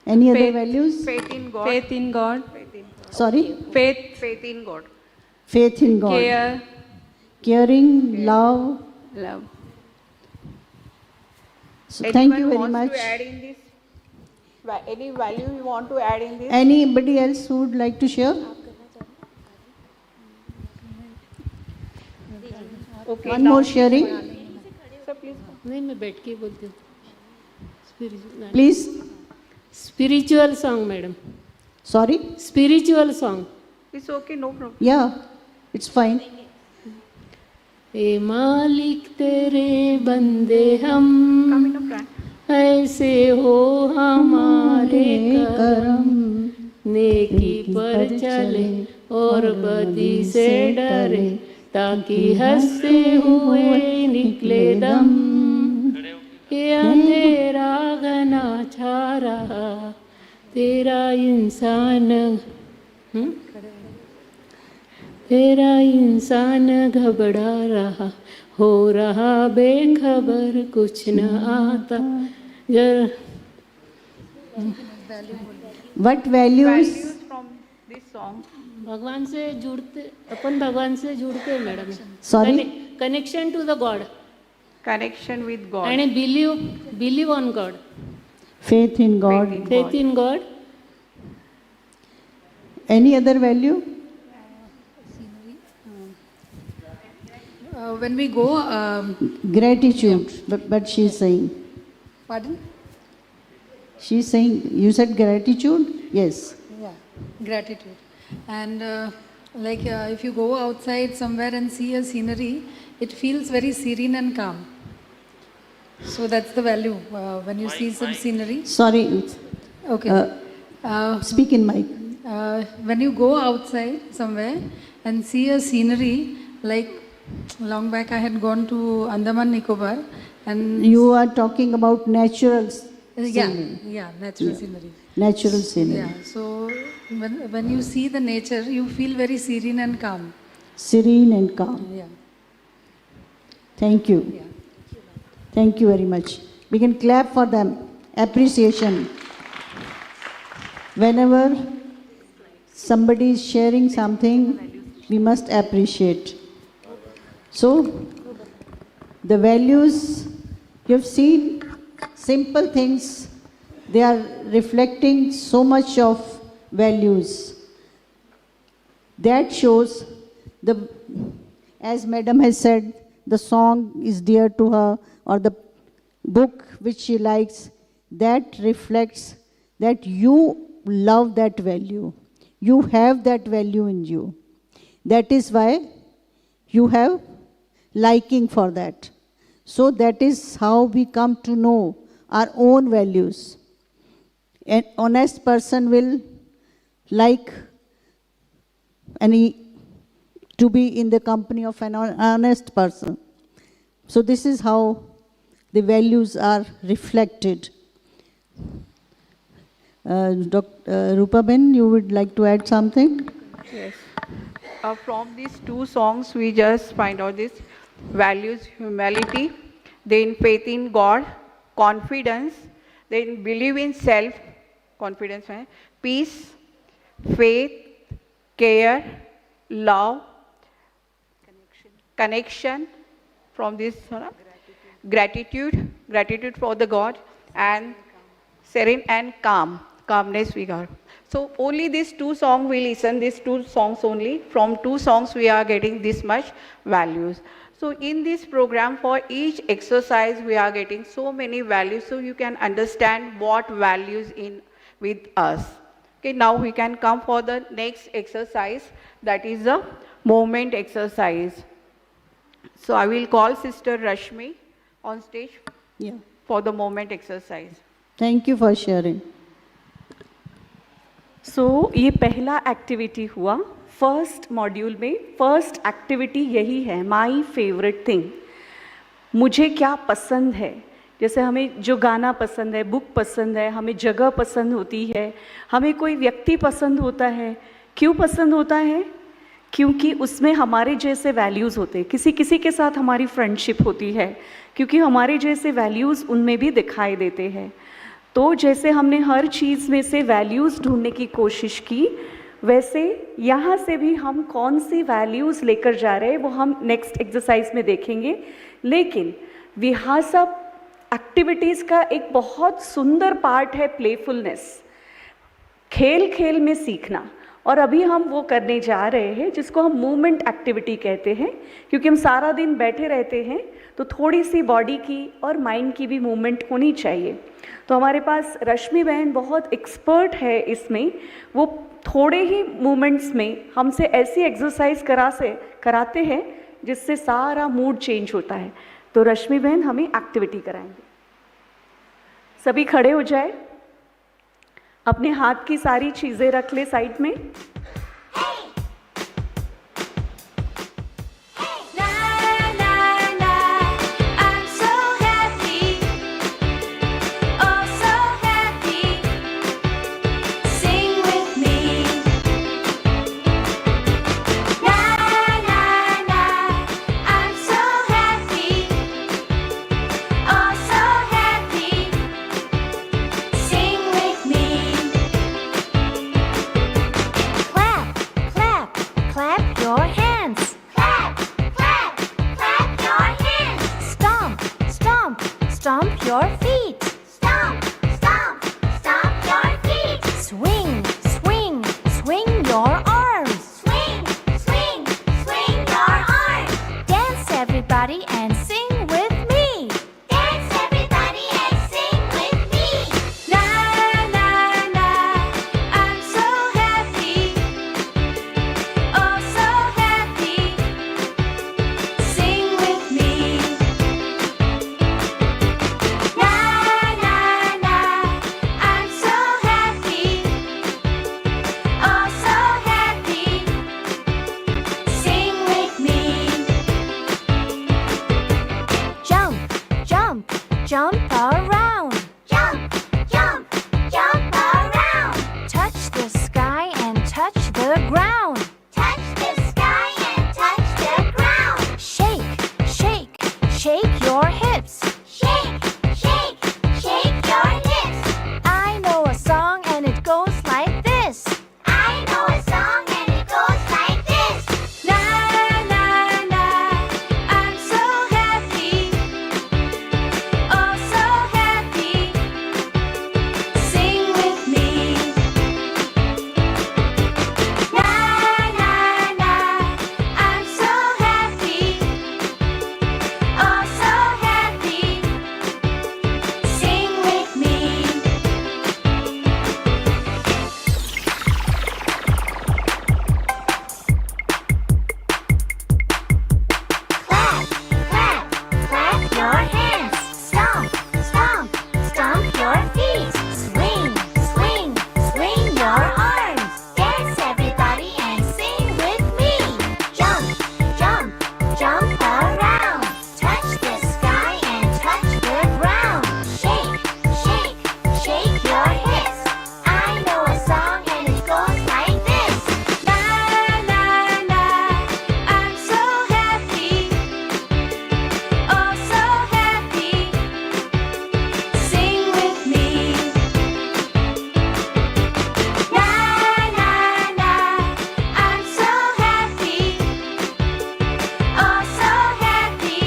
Any other values? Faith in God. Faith in God. Sorry? Faith, in God. Faith in God. care, Caring, love. love. So thank you very Anyone much. wants to add in this? Any value you want to add in this? Anybody else who would like to share? Okay, One now- more sharing. Sir, please. नहीं मैं बैठ के बोलती हूँ. Please. Spiritual song madam. Sorry? Spiritual song. It's okay, no problem. Yeah, it's fine. ए मालिक तेरे बंदे हम, Come in a front. ऐसे हो हमारे करम, नेकी पर चले और बदी से डरे, ताकि हंसते हुए निकले दम. ये अंधेरा घना छा रहा, तेरा इंसान तेरा इंसान घबरा रहा, हो रहा बेखबर, कुछ न आता जरा। What values? Values from this song. भगवान से जुड़ते, अपन भगवान से जुड़ते हैं madam. Sorry? Connection to the God Connection with God. And believe on God, Faith in God. Faith in God. Any other value? When we go, Gratitude. But she's saying. pardon? She's saying, you said gratitude? Yes. Yeah, gratitude. And if you go outside somewhere and see a scenery, it feels very serene and calm. So that's the value when you see some scenery. Sorry. Okay. Speak in mic. When you go outside somewhere and see a scenery, like long back I had gone to Andaman Nicobar and You are talking about natural yeah, scenery. yeah, natural scenery. Natural scenery. Yeah, so when you see the nature, you feel very serene and calm. Serene and calm. Yeah. Thank you. Yeah. Thank you very much. We can clap for them. Appreciation. Whenever somebody is sharing something, we must appreciate. So, the values, you've seen simple things, they are reflecting so much of values. That shows as Madam has said, the song is dear to her or the book which she likes, that reflects that you love that value. You have that value in you. That is why you have liking for that. So that is how we come to know our own values. An honest person will like to be in the company of an honest person. So this is how the values are reflected. Dr. Rupaben, you would like to add something? Yes. From these two songs, we just find out this values, humility, then faith in God, confidence, then believe in self, confidence, peace, faith, care, love, connection from this gratitude for the God, and serene and calmness we got. So only these two songs we listen, these two songs only. From two songs we are getting this much values. So in this program, for each exercise we are getting so many values, so you can understand what values in with us. Okay, now we can come for the next exercise, that is the movement exercise. So I will call Sister Rashmi on stage for the movement exercise. Thank you for sharing. सो ये पहला activity हुआ first module में। First activity यही है, my favourite thing, मुझे क्या पसंद है। जैसे हमें जो गाना पसंद है, बुक पसंद है, हमें जगह पसंद होती है, हमें कोई व्यक्ति पसंद होता है। क्यों पसंद होता है? क्योंकि उसमें हमारे जैसे वैल्यूज़ होते हैं। किसी किसी के साथ हमारी फ्रेंडशिप होती है क्योंकि हमारे जैसे वैल्यूज़ उनमें भी दिखाई देते हैं। तो जैसे हमने हर चीज़ में से वैल्यूज़ ढूंढने की कोशिश की, वैसे यहाँ से भी हम कौन सी वैल्यूज़ लेकर जा रहे हैं वो हम नेक्स्ट एक्सरसाइज में देखेंगे। लेकिन विहासा एक्टिविटीज़ का एक बहुत सुंदर पार्ट है प्लेफुलनेस, खेल खेल में सीखना। और अभी हम वो करने जा रहे हैं जिसको हम मूवमेंट एक्टिविटी कहते हैं, क्योंकि हम सारा दिन बैठे रहते हैं तो थोड़ी सी बॉडी की और माइंड की भी मूवमेंट होनी चाहिए। तो हमारे पास रश्मि बहन बहुत एक्सपर्ट है इसमें, वो थोड़े ही मूवमेंट्स में हमसे ऐसी एक्सरसाइज कराते हैं जिससे सारा मूड चेंज होता है। तो रश्मि बहन हमें एक्टिविटी कराएंगे। सभी खड़े हो जाए, अपने हाथ की सारी चीज़ें रख ले साइड में। stomp your feet. Stomp, stomp, stomp your feet. Swing, swing, swing your arms. Swing, swing, swing your arms. Dance everybody and sing with me. Dance everybody and sing with me. Na na na, I'm so happy, oh so happy. Sing with me. Na na na, I'm so happy, oh so happy. Sing with me. Jump, jump, jump around. Jump, jump, jump around. Touch the sky and touch the ground. Touch the sky and touch the ground. Shake, shake, shake your hips. Shake, shake, shake your hips. I know a song and it goes like this. I know a song and it goes like this. Na na na, I'm so happy, oh so happy. Sing with me. Na na na, I'm so happy, oh so happy. Sing with me. Clap, clap, clap your hands. Stomp, stomp, stomp your feet. Swing, swing, swing your arms. Dance everybody and sing with me. Jump, jump, jump around. Touch the sky and touch the ground. Shake, shake, shake your hips. I know a song and it goes like this. Na na na, I'm so happy, oh so happy. Sing with me. Na na na, I'm so happy, oh so happy.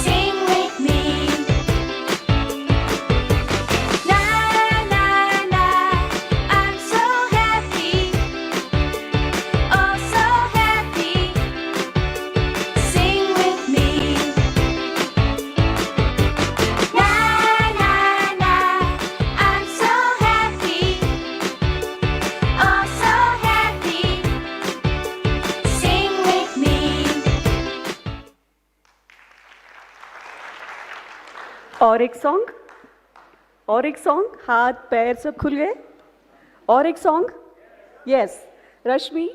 Sing with me. Na na na, I'm so happy, oh so happy. Sing with me. Na na na, I'm so happy, oh so happy. Sing with me. और एक song, और एक song, हाथ पैर सब खुल गए, और एक सॉन्ग, यस, रश्मि,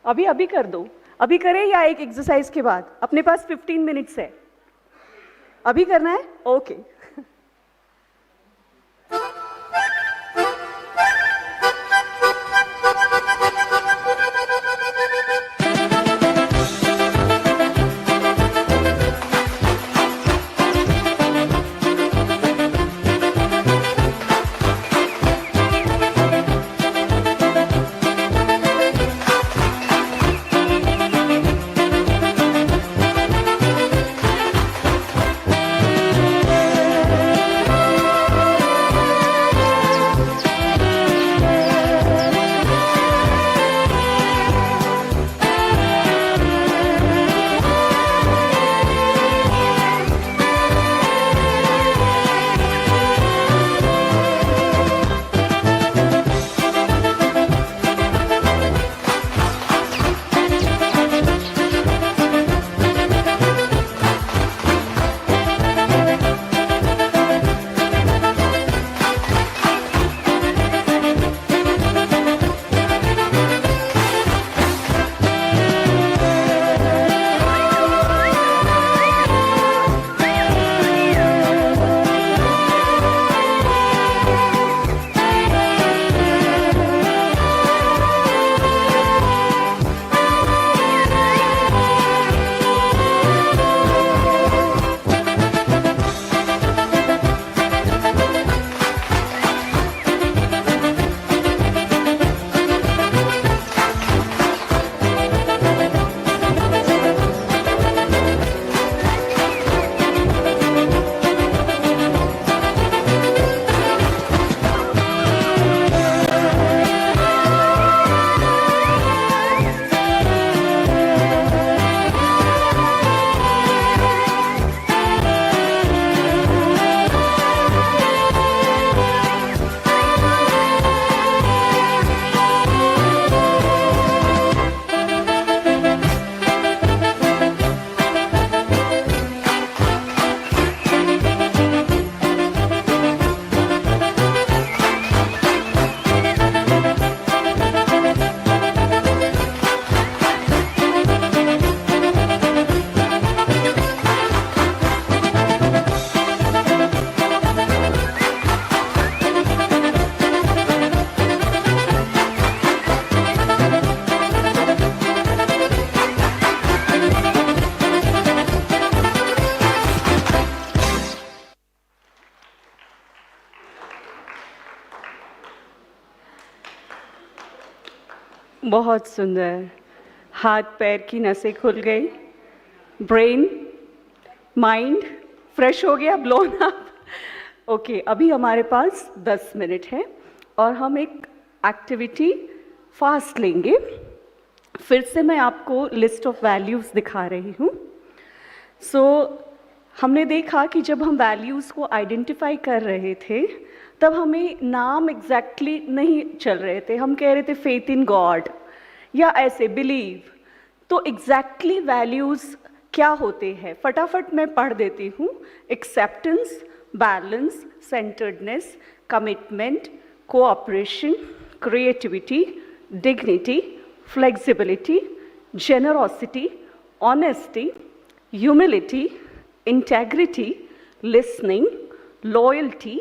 अभी अभी कर दो, अभी करें या एक एक्सरसाइज के बाद? अपने पास 15 मिनट्स है, अभी करना है? ओके। बहुत सुंदर। हाथ पैर की नसें खुल गई, ब्रेन माइंड फ्रेश हो गया, ब्लोन अप। ओके, अभी हमारे पास 10 मिनट है और हम एक एक्टिविटी फास्ट लेंगे। फिर से मैं आपको लिस्ट ऑफ वैल्यूज़ दिखा रही हूँ। सो हमने देखा कि जब हम वैल्यूज़ को आइडेंटिफाई कर रहे थे तब हमें नाम एग्जैक्टली नहीं चल रहे थे। हम कह रहे थे फेथ इन गॉड या ऐसे बिलीव। तो एग्जैक्टली वैल्यूज़ क्या होते हैं फटाफट मैं पढ़ देती हूँ। Acceptance, balance, centredness, commitment, cooperation, creativity, dignity, flexibility, generosity, honesty, humility, integrity, listening, loyalty,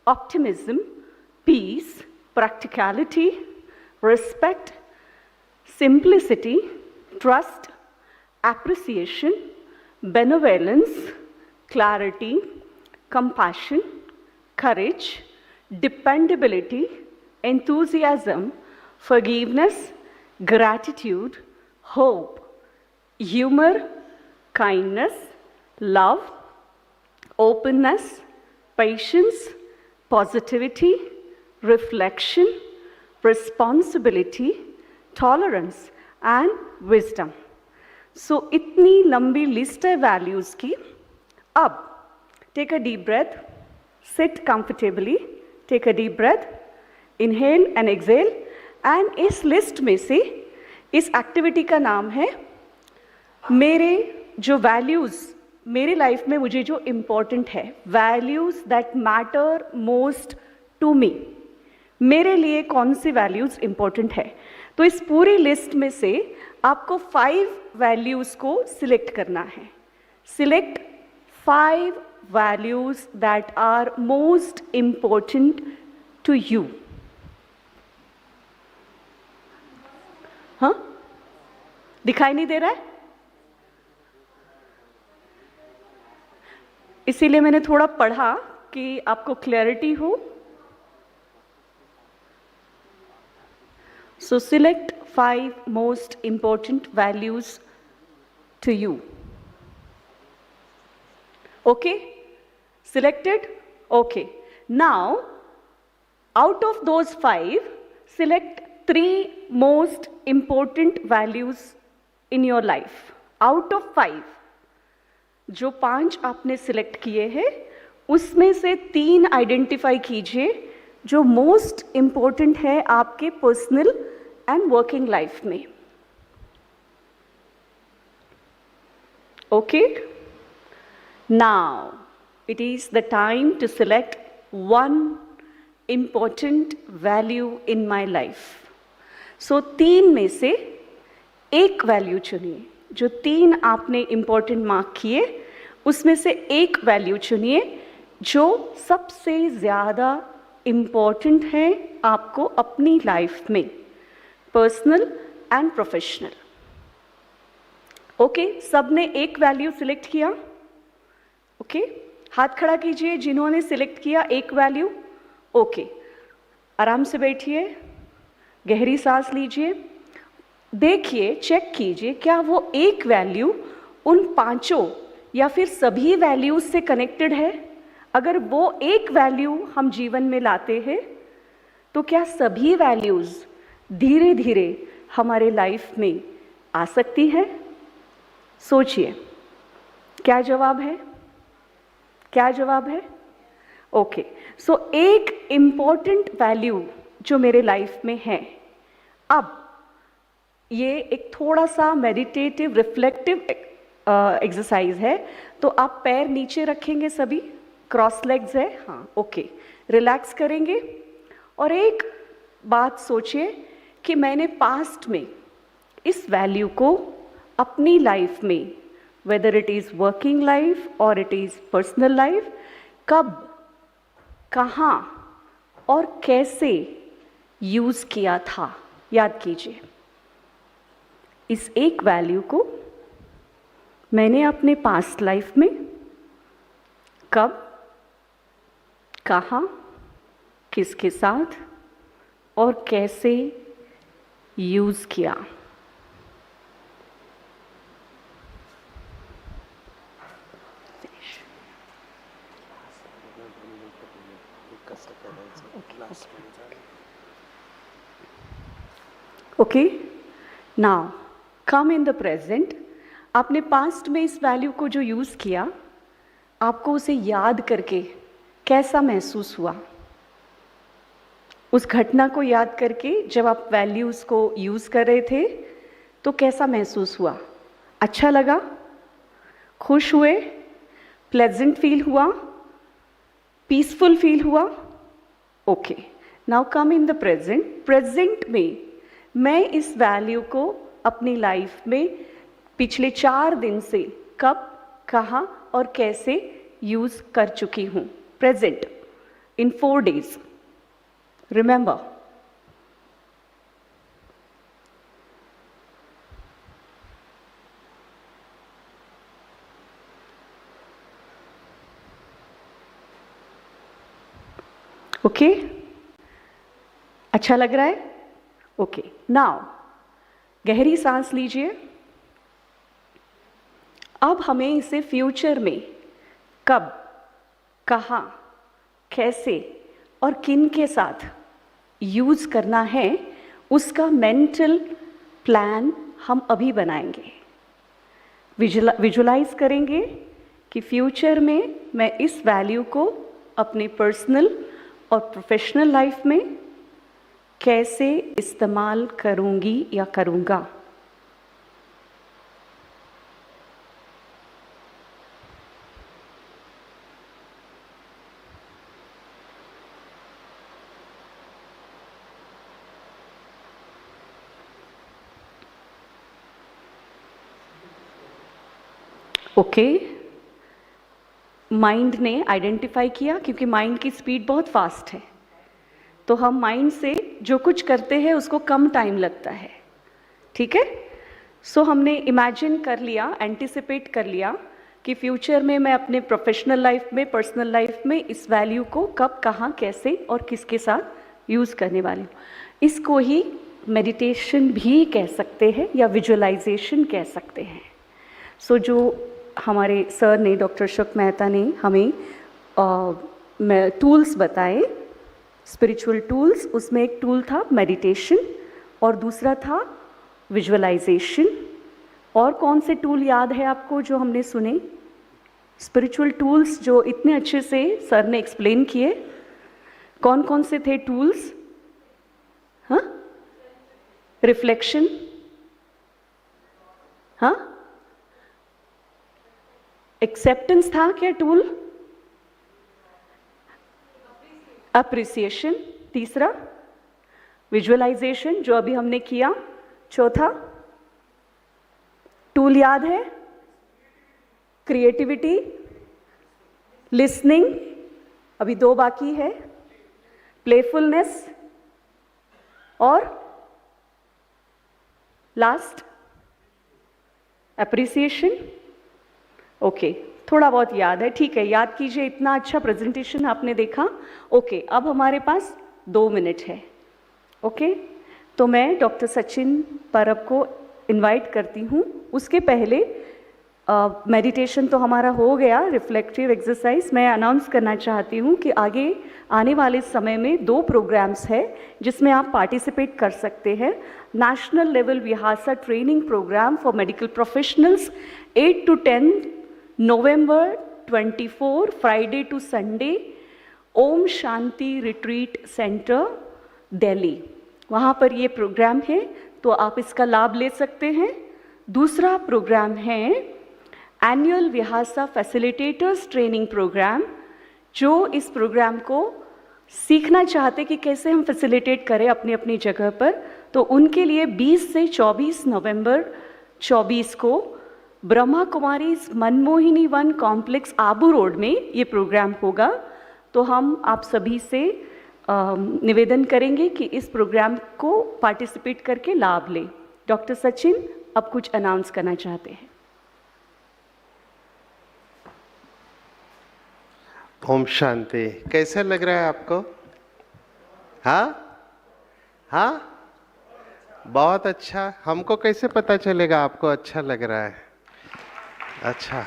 optimism, peace, practicality, respect, simplicity, trust, appreciation, benevolence, clarity, compassion, courage, dependability, enthusiasm, forgiveness, gratitude, hope, humor, kindness, love, openness, patience, positivity, reflection, responsibility, tolerance and wisdom. So इतनी लंबी list है values की। अब take a deep breath, sit comfortably, take a deep breath, inhale and exhale, and इस list में से इस activity का नाम है मेरे जो वैल्यूज़ मेरी लाइफ में मुझे जो इम्पोर्टेंट है, values that matter most to me. मेरे लिए कौन सी वैल्यूज़ इम्पोर्टेंट है? तो इस पूरी लिस्ट में से आपको 5 वैल्यूज़ को सिलेक्ट करना है। Select 5 values that are most important to you. हाँ, दिखाई नहीं दे रहा है? इसीलिए मैंने थोड़ा पढ़ा कि आपको क्लैरिटी हो। So select 5 most important values to you. Okay, selected? Okay, now out of those 5 select 3 most important values in your life. Out of 5 जो 5 आपने सिलेक्ट किए हैं उसमें से 3 आइडेंटिफाई कीजिए जो मोस्ट इम्पोर्टेंट है आपके पर्सनल एंड वर्किंग लाइफ में। Okay, now it is the time to select 1 important value in my life. So 3 में से एक वैल्यू चुनिए। जो 3 आपने इम्पोर्टेंट मार्क किए उसमें से एक वैल्यू चुनिए जो सबसे ज़्यादा इम्पोर्टेंट है आपको अपनी लाइफ में, पर्सनल एंड प्रोफेशनल। ओके, सबने एक वैल्यू सिलेक्ट किया? ओके, हाथ खड़ा कीजिए जिन्होंने सिलेक्ट किया एक वैल्यू। ओके, आराम से बैठिए, गहरी सांस लीजिए, देखिए, चेक कीजिए क्या वो एक वैल्यू उन 5 या फिर सभी वैल्यूज से कनेक्टेड है। अगर वो एक वैल्यू हम जीवन में लाते हैं तो क्या सभी वैल्यूज धीरे धीरे हमारे लाइफ में आ सकती है? सोचिए, क्या जवाब है? क्या जवाब है? ओके, सो एक इम्पॉर्टेंट वैल्यू जो मेरे लाइफ में है। अब ये एक थोड़ा सा मेडिटेटिव रिफ्लेक्टिव एक्सरसाइज है। तो आप पैर नीचे रखेंगे, सभी क्रॉस लेग्स है, हाँ ओके, रिलैक्स करेंगे और एक बात सोचिए कि मैंने पास्ट में इस वैल्यू को अपनी लाइफ में, whether it is working life और इट इज़ पर्सनल लाइफ, कब, कहाँ और कैसे यूज़ किया था। याद कीजिए, इस एक वैल्यू को मैंने अपने पास्ट लाइफ में कब, कहाँ, किसके साथ और कैसे यूज़ किया। Okay, now come in the present. आपने पास्ट में इस वैल्यू को जो यूज़ किया, आपको उसे याद करके कैसा महसूस हुआ? उस घटना को याद करके जब आप वैल्यूज़ को यूज़ कर रहे थे तो कैसा महसूस हुआ? अच्छा लगा? खुश हुए? प्लेजेंट फील हुआ? पीसफुल फील हुआ? Okay, now come in the present. Present में मैं इस वैल्यू को अपनी लाइफ में पिछले 4 दिन से कब, कहाँ और कैसे यूज़ कर चुकी हूँ? Present in 4 days। Remember, okay, अच्छा लग रहा है? ओके, नाउ गहरी सांस लीजिए। अब हमें इसे फ्यूचर में कब, कहाँ, कैसे और किन के साथ यूज़ करना है, उसका मेंटल प्लान हम अभी बनाएंगे। विजुलाइज करेंगे कि फ्यूचर में मैं इस वैल्यू को अपने पर्सनल और प्रोफेशनल लाइफ में कैसे इस्तेमाल करूंगी या करूंगा। ओके, माइंड ने आइडेंटिफाई किया, क्योंकि माइंड की स्पीड बहुत फास्ट है, तो हम माइंड से जो कुछ करते हैं उसको कम टाइम लगता है। ठीक है, सो हमने इमेजिन कर लिया, एंटिसिपेट कर लिया कि फ्यूचर में मैं अपने प्रोफेशनल लाइफ में, पर्सनल लाइफ में इस वैल्यू को कब, कहाँ, कैसे और किसके साथ यूज़ करने वाली हूँ। इसको ही मेडिटेशन भी कह सकते हैं या विजुअलाइजेशन कह सकते हैं। सो जो हमारे सर ने, डॉक्टर शुक मेहता ने हमें टूल्स बताए, स्पिरिचुअल टूल्स, उसमें एक टूल था मेडिटेशन और दूसरा था विजुअलाइजेशन। और कौन से टूल याद है आपको जो हमने सुने? स्पिरिचुअल टूल्स जो इतने अच्छे से सर ने एक्सप्लेन किए, कौन कौन से थे टूल्स? हाँ, रिफ्लेक्शन, हाँ, एक्सेप्टेंस था क्या टूल? अप्रिसिएशन, तीसरा विजुअलाइजेशन जो अभी हमने किया, चौथा टूल याद है? क्रिएटिविटी, लिसनिंग, अभी 2 बाकी है, प्लेफुलनेस और लास्ट अप्रिसिएशन। ओके, थोड़ा बहुत याद है, ठीक है, याद कीजिए, इतना अच्छा प्रेजेंटेशन आपने देखा। ओके, अब हमारे पास 2 मिनट है। ओके, तो मैं डॉक्टर सचिन परब को इनवाइट करती हूँ। उसके पहले मेडिटेशन तो हमारा हो गया, रिफ्लेक्टिव एक्सरसाइज। मैं अनाउंस करना चाहती हूँ कि आगे आने वाले समय में 2 प्रोग्राम्स है जिसमें आप पार्टिसिपेट कर सकते हैं। National level Vihasa training programme for medical professionals 8 to 10 November 24, Friday to Sunday, Om Shanti retreat centre, Delhi. वहाँ पर ये प्रोग्राम है, तो आप इसका लाभ ले सकते हैं। दूसरा प्रोग्राम है एनुअल विहासा फैसिलिटेटर्स ट्रेनिंग प्रोग्राम, जो इस प्रोग्राम को सीखना चाहते कि कैसे हम फैसिलिटेट करें अपनी अपनी जगह पर, तो उनके लिए 20 से 24 नवंबर 24 को Brahma Kumaris Manmohini one complex Abu road में ये प्रोग्राम होगा। तो हम आप सभी से निवेदन करेंगे कि इस प्रोग्राम को पार्टिसिपेट करके लाभ लें। डॉक्टर सचिन अब कुछ अनाउंस करना चाहते हैं। ओम शांति। कैसा लग रहा है आपको? हाँ हाँ, बहुत अच्छा। हमको कैसे पता चलेगा आपको अच्छा लग रहा है? अच्छा,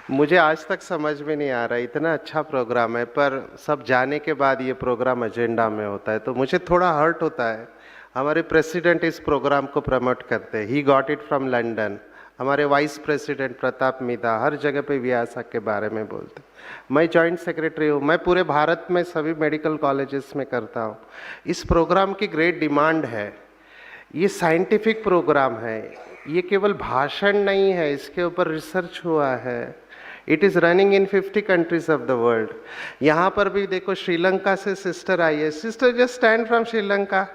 मुझे आज तक समझ में नहीं आ रहा, इतना अच्छा प्रोग्राम है, पर सब जाने के बाद ये प्रोग्राम एजेंडा में होता है तो मुझे थोड़ा हर्ट होता है। हमारे प्रेसिडेंट इस प्रोग्राम को प्रमोट करते हैं, he got it from London. हमारे वाइस प्रेसिडेंट प्रताप मीदा हर जगह पे विहासा के बारे में बोलते हैं। मैं जॉइंट सेक्रेटरी हूँ, मैं पूरे भारत में सभी मेडिकल कॉलेजेस में करता हूँ। इस प्रोग्राम की ग्रेट डिमांड है। ये साइंटिफिक प्रोग्राम है, ये केवल भाषण नहीं है, इसके ऊपर रिसर्च हुआ है। It is running in 50 countries of the world. यहाँ पर भी देखो श्रीलंका से सिस्टर आई है, sister just stand from Sri Lanka.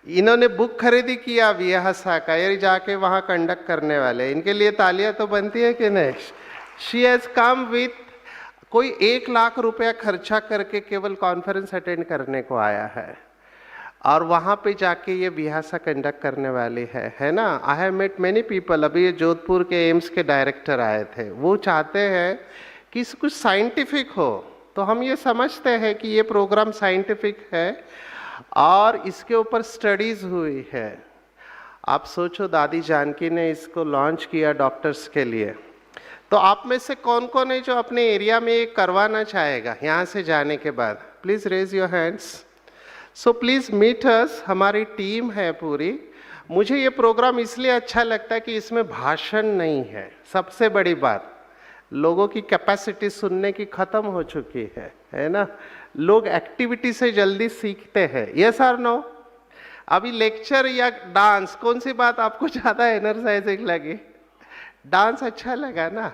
इन्होंने बुक खरीदी किया विहासा का, ये जाके वहाँ कंडक्ट करने वाले, इनके लिए तालियां तो बनती है कि नहीं? शी हैज़ कम विथ, कोई 1 लाख रुपया खर्चा करके केवल कॉन्फ्रेंस अटेंड करने को आया है और वहाँ पे जाके ये विहासा कंडक्ट करने वाली है ना। I have met many people. अभी ये जोधपुर के एम्स के डायरेक्टर आए थे, वो चाहते हैं कि कुछ साइंटिफिक हो, तो हम ये समझते हैं कि ये प्रोग्राम साइंटिफिक है और इसके ऊपर स्टडीज़ हुई है। आप सोचो, दादी जानकी ने इसको लॉन्च किया डॉक्टर्स के लिए, तो आप में से कौन कौन है जो अपने एरिया में ये करवाना चाहेगा यहाँ से जाने के बाद? Please raise your hands. So please meet us, हमारी टीम है पूरी। मुझे ये प्रोग्राम इसलिए अच्छा लगता है कि इसमें भाषण नहीं है। सबसे बड़ी बात, लोगों की कैपेसिटी सुनने की ख़त्म हो चुकी है ना। लोग एक्टिविटी से जल्दी सीखते हैं। यस और नो? अभी लेक्चर या डांस, कौन सी बात आपको ज़्यादा एनर्जाइजिंग लगी? डांस अच्छा लगा ना,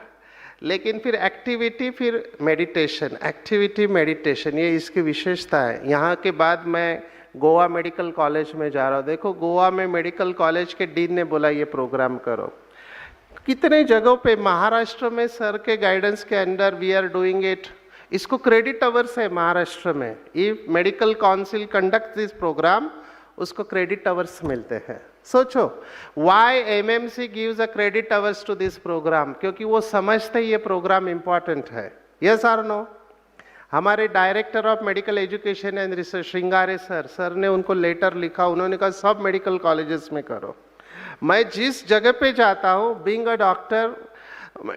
लेकिन फिर एक्टिविटी, फिर मेडिटेशन, एक्टिविटी मेडिटेशन, ये इसकी विशेषता है। यहाँ के बाद मैं गोवा मेडिकल कॉलेज में जा रहा हूँ। देखो, गोवा में मेडिकल कॉलेज के डीन ने बोला ये प्रोग्राम करो। कितने जगहों पे महाराष्ट्र में सर के गाइडेंस के under we are doing it. इसको क्रेडिट अवर्स है महाराष्ट्र में। If medical council conduct this programme, उसको क्रेडिट अवर्स मिलते हैं। सोचो, why MMC gives a credit hours to this programme? क्योंकि वो समझते ये प्रोग्राम इम्पॉर्टेंट है। यस और नो? हमारे director of medical education and research Shringare sir ने उनको लेटर लिखा, उन्होंने कहा सब मेडिकल कॉलेजेस में करो। मैं जिस जगह पे जाता हूँ, बीइंग अ डॉक्टर,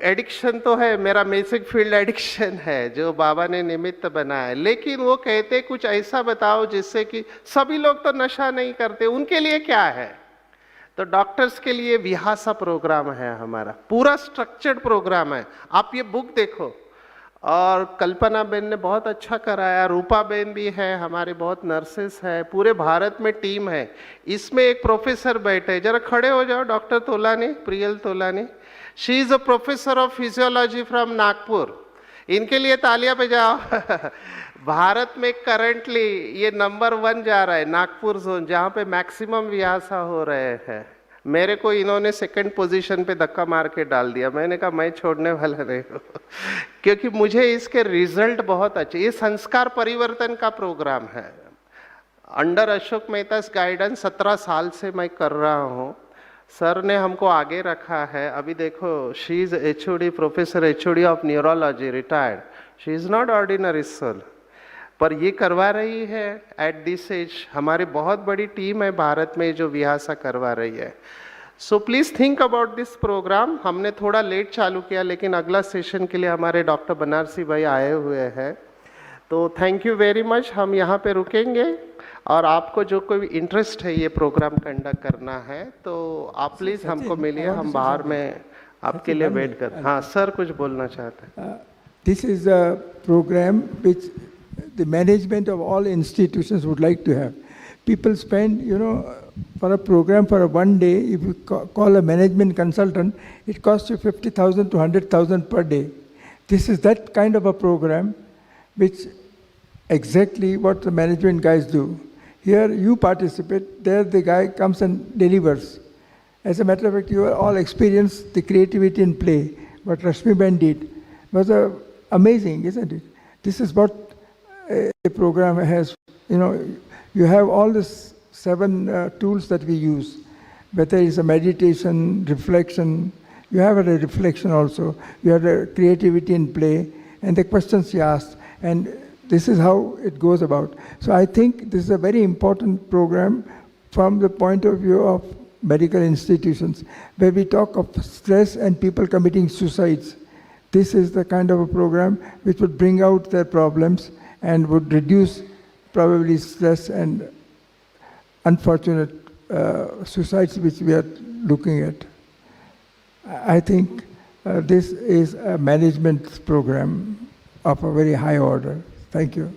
एडिक्शन तो है, मेरा बेसिक फील्ड एडिक्शन है जो बाबा ने निमित्त बनाया है, लेकिन वो कहते कुछ ऐसा बताओ जिससे कि सभी लोग तो नशा नहीं करते, उनके लिए क्या है? तो डॉक्टर्स के लिए विहासा प्रोग्राम है हमारा, पूरा स्ट्रक्चर्ड प्रोग्राम है। आप ये बुक देखो, और कल्पना बेन ने बहुत अच्छा कराया, रूपा बेन भी है, हमारे बहुत नर्सेस है, पूरे भारत में टीम है। इसमें एक प्रोफेसर बैठे, जरा खड़े हो जाओ, doctor Tolani, Priyal Tolani. She is a professor of physiology from Nagpur. इनके लिए तालियां बजाओ। भारत में करंटली ये नंबर 1 जा रहा है, नागपुर जोन, जहाँ पे मैक्सिमम विहासा हो रहे हैं। मेरे को इन्होंने 2nd पोजीशन पे धक्का मार के डाल दिया। मैंने कहा मैं छोड़ने वाला नहीं हूँ, क्योंकि मुझे इसके रिजल्ट बहुत अच्छे। ये संस्कार परिवर्तन का प्रोग्राम है, अंडर अशोक मेहता गाइडेंस 17 साल से मैं कर रहा हूँ। सर ने हमको आगे रखा है। अभी देखो, she is HOD, professor HOD of neurology, retired. She is not ordinary soul, पर ये करवा रही है एट दिस एज। हमारी बहुत बड़ी टीम है भारत में जो विहासा करवा रही है। So please think about this program. हमने थोड़ा लेट चालू किया, लेकिन अगला सेशन के लिए हमारे डॉक्टर बनारसी भाई आए हुए हैं। तो थैंक यू वेरी मच। हम यहाँ पे रुकेंगे, और आपको जो कोई इंटरेस्ट है ये प्रोग्राम कंडक्ट करना है तो आप प्लीज़ हमको मिलिए, हम बाहर में आपके लिए वेट कर। हाँ सर, कुछ बोलना चाहते हैं। This is a program which the management of all institutions would like to have. People spend, for a program for a one day, if you call a management consultant, it costs you 50,000 to 100,000 per day. This is that kind of a program, which exactly what the management guys do. Here you participate, there the guy comes and delivers. As a matter of fact, you all experienced the creativity in play. What Rashmi Ben did was amazing, isn't it? This is what a program has. You have all these 7 tools that we use, whether it's a meditation, reflection. You have a reflection also. You have a creativity in play, and the questions you asked, and this is how it goes about. So I think this is a very important program from the point of view of medical institutions, where we talk of stress and people committing suicides. This is the kind of a program which would bring out their problems and would reduce probably stress and unfortunate suicides which we are looking at. I think this is a management program of a very high order. Thank you.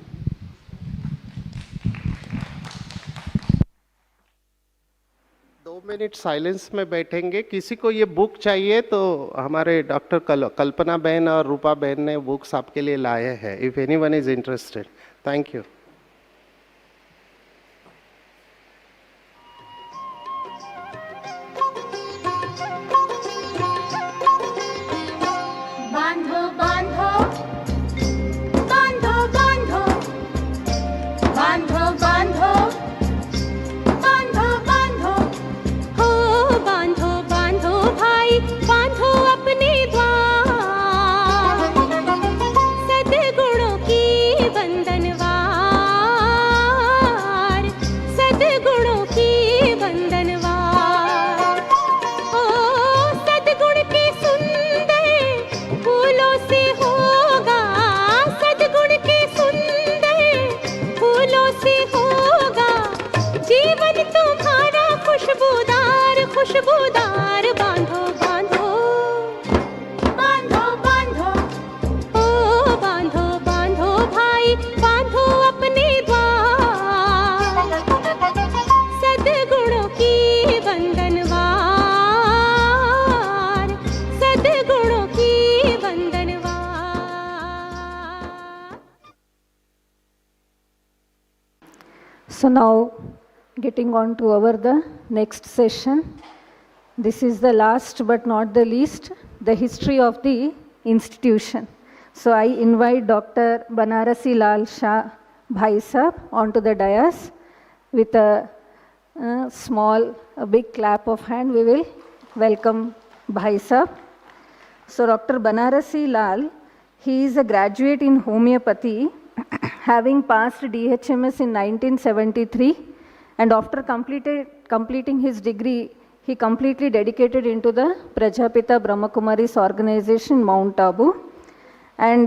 Minute silence में बैठेंगे. किसी को ये book चाहिए तो हमारे doctor कल्पना बहन और रूपा बहन ने बुक्स आपके लिए लाए हैं. If anyone is interested. Thank you. बांधो बांधो बांधो बांधो बांधो बांधो बांधो बांधो हो बांधो बांधो भाई बांधो अपने द्वार सद्गुणों की बंधनवार सद्गुणों की बंधनवार ओ सद्गुण के सुंदर फूलों से होगा सद्गुण के सुंदर फूलों से होगा जीवन तुम्हारा खुशबूदार खुशबूदार बांधो बांधो बांधो बांधो ओ बांधो बांधो भाई बांधो अपने द्वार सद्गुणों की बंधनवार सद्गुणों की बंधनवार. So now getting on to the next session. This is the last but not the least, the history of the institution. So I invite Dr. Banarasi Lal Shah Bhai Sahab onto the dais with a big clap of hand. We will welcome Bhai Sahab. So Dr. Banarasi Lal, he is a graduate in homeopathy, having passed DHMS in 1973, and after completing his degree, he completely dedicated into the Prajapita Brahmakumaris organization, Mount Abu, and